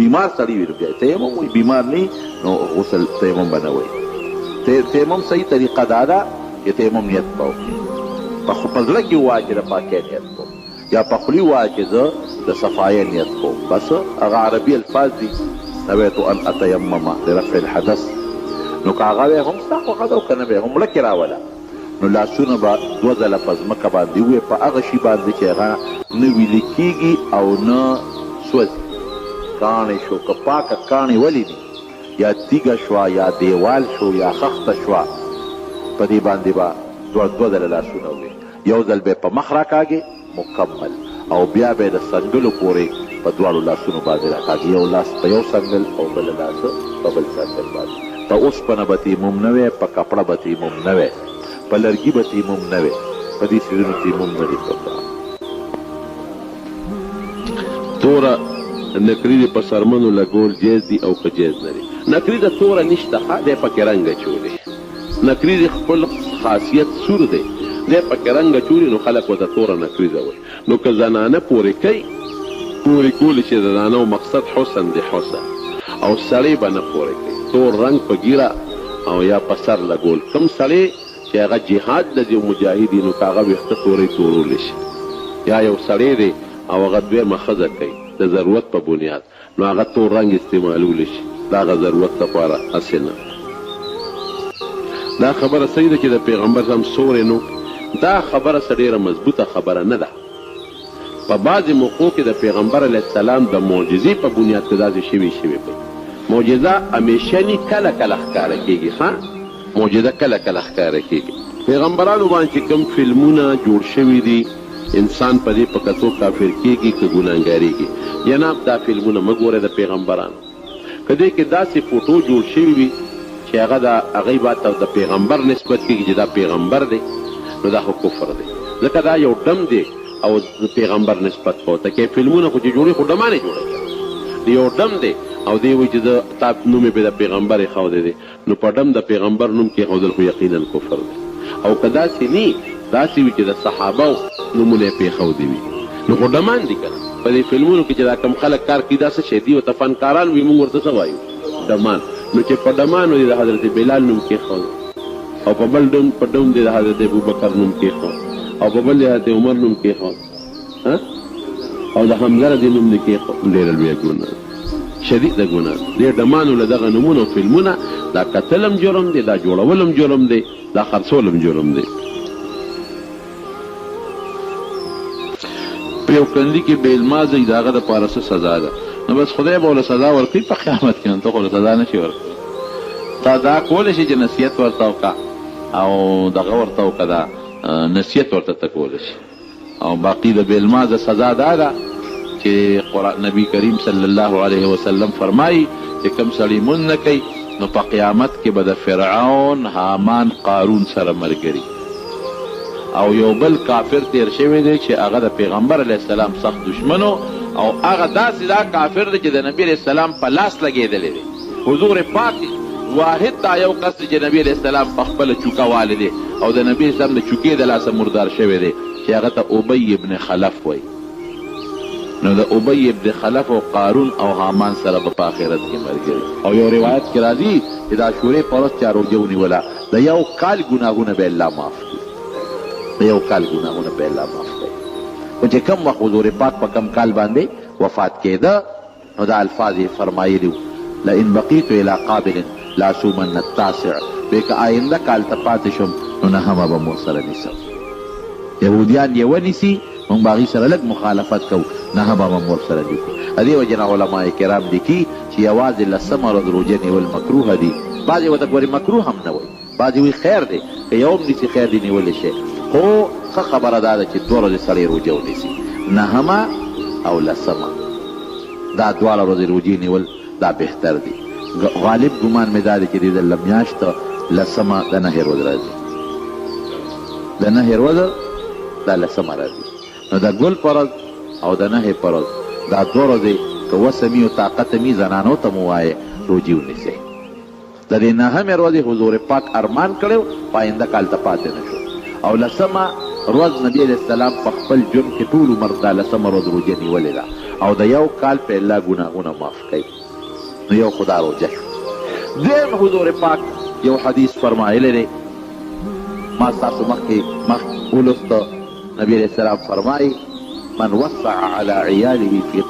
بیمار سړی وي نو بیا تیمم وایي، بیمار نه نو غسل تیمم به نه وایي. تیمم صحیح طریقه دا ده چې تیمم نیت به وکړي، په زړه کې ووایه چې د پاکۍ نیت کوم، یا په خولې ووایه چې زه د صفایۍ نیت کوم. بس هغه عربي الفاظ دي، نویت ان اتیمم لرفع الحدث. نو که هغه وی هم ستا خوښه ده او که نه وی هم مړه کې راوله، نو لاسونه به دوه ځله په ځمکه باندې ووایې په هغه شي باندې چې هغه نه ویلې کېږي او نه سوځي. کاڼې شو که پاکه کاڼې ولې دي یا تیږه شوه یا دیوال شو یا خښته شوه، په دې باندې به دوه ځله لاسونه ووایې. یو ځل به په مخ راکاږې مکمل، او بیا به د سنګلو پورې په دواړو لاسونو باندې راکاږي، یو لاس په یو سنګل او بل لاس په بل سنګل باندې. په اوسپنه به تیمم نه وی، په کپړه به تیمم نه وی، په لرګي به تیمم نه وی، په دې څیزونو تیمم نه دی پکار. توره نکري د په څرمنو لګول جایز دي او که جایز نه دي؟ نکري د توره نشته، دی پکې رنګ اچولی. نکري د خپل خاصیت سور دی، دی پکې رنګ اچولی نو خلک ورته توره نکریزه وایي. نو که زنانه پورې کوي، پورې کولی چې د زنانو مقصد حسن دی حسن، او سړی به نه پورې کوي. تور رنګ په ګیره او یا په سر لګول، کوم سړی چې هغه جهاد لدي مجاهد نو که هغه ویښته تورې تورولی شي، یا یو سړی دی او هغه دویمه ښځه کوي د ضرورت په بنیاد، نو هغه تور رنګ استعمالولی شي، د هغه ضرورت لپاره هسې نه. دا خبره صحیح ده چې د پیغمبر هم سوری نو، دا خبره څه ډېره مضبوطه خبره نه ده. په بعضې موقعو کې د پیغمبر علیه السلام د معجزې په بنیاد کې داسې شوي وي. معجزه همیشني کله کله ښکاره کېږي، ښه معجزه کله کله ښکاره کېږي. پیغمبرانو باندې چې کوم فلمونه جوړ شوي دي، انسان په دې په کتو کافر کېږي که ګناهګارېږي. جناب دا فلمونه مه ګورئ د پیغمبرانو. که دې کې داسې فوټو جوړ شوي وي چې هغه د هغې باندې د پیغمبر نسبت کېږي چې دا پیغمبر دی، نو دا خو کفر دی، ځکه دا یو ډم دی او د پیغمبر نسبت کوته کې. فلمونه خو چې جوړي خو ډمانې جوړوي، یو ډم دی او دی وایي چې د تا نوم یې د پیغمبر ایښودی دی، نو په ډم د پیغمبر نوم کې ایښودل خو یقینا کفر دی. او که داسې نه داسې وي چې د صحابه نومونه یې پرېښودي وي، نو خو ډمان دي که نه. په دې فلمونو کې چې دا کوم خلک کار کوي دا څه شی دي، ورته فنکاران وي، موږ ورته څه وایو؟ ډمان. نو چې په ډمانو دې د حضرت بلال نوم کېښود، او په بل په ډوم دې د حضرت ابوبکر نوم کېښود، او په بل د حضرت عمر نوم کېښود، او د حمزه رضی نوم دې کېښود. ډېره لویه ګناه، شدیده ګناه. دې ډمانو له دغه نومونه او فلمونه دا کتل هم جرم دی، دا جوړول هم جرم دی، دا خرڅول هم جرم دی. په یو کندي کې بې علمازه د هغه دپاره څه سزا ده؟ نو بس خدای به ورله سزا ورکوي په قیامت کې، نو ته خو له سزا نه شي ورکوي. تا دا کولی شي چې نصیحت ورته وکړه او دغه ورته وکړه، دا نصیحت ورته ته کولی شي. او باقي د بې علمازه سزا دا ده چې نبی کریم صلی الله علیه وسلم فرمایي چې کوم سړی مونځ نه کوي نو په قیامت کې به د فرعون، حامان، قارون سره ملګري. او یو بل کافر تیر شوی دی چې هغه د پیغمبر علیه السلام سخت دشمنو، او هغه داسې دا کافر دی چې د نبی علیه السلام په لاس لګېدلی دی. حضور پاک واحد دا یو کس دی چې نبی علیه السلام په خپله چوکه والی دی، او د نبی اسلام د چوکې د لاسه مردار شوی دی، چې هغه ته ابی ابن خلف وایي. نو د ابی ابن خلف او قارون او حامان سره په آخرت کې ملګري. او یو روایت کې راځي چې د عاشورې په ورځ چا روژه ونیوله د یو کال ګناهونه به الله معاف کړي، د یو کال ګناهونه به الله معاف کړي. خو چې کم وخت حضور پاک په کم کال باندې وفات کېده نو دا الفاظ یې فرمایلي وو لئن بقیت الی قابل لاسومن التاسع، وی که آینده کال ته پاتې شم نو نهمه به مو سره نیسم. یهودیان یې ونیسي موږ به هغوی سره لږ مخالفت کوو، نهمه به مو ورسره نیسو. د دې وجې نه علما کرام لیکي چې یوازې لسمه ورځ روژه نیول مکروه دي. بعضې ورته ګورې مکروه هم نه وایي، بعضې وایي خیر دی که یو هم نیسي خیر دی نیولی شي. خو ښه خبره دا ده چې دوه ورځې سړی روژه ونیسي، نهمه او لسمه، دا دواړه ورځې روژې نیول دا بهتر دی. غالب ګمان مې دا دی چې دې ځل میاشت لسمه د نهې ورځ راځي، د نهې ورځ دا لسمه راځي. نو د ګل په ورځ او د نهې په ورځ دا دوه ورځې که وسمي او طاقت مي زنانو ته مو وایې روژې ونیسئ. د دې نهمې ورځې حضور پاک ارمان کړی په آینده کال ته پاتې نه شو. او لسمه ورځ نبي علیه السلام په خپل ژوند کې ټول عمر دا لسمه ورځ روژه نیولې ده او د یو کال په الله ګناهونه معاف کوي. نو یو خدا روژه شو. دویم حضور پاک یو حدیث فرمایلی دی، ما ستاسو مخکې ولوسته. نبی علیه السلام فرمایي من وسع على عیاله فی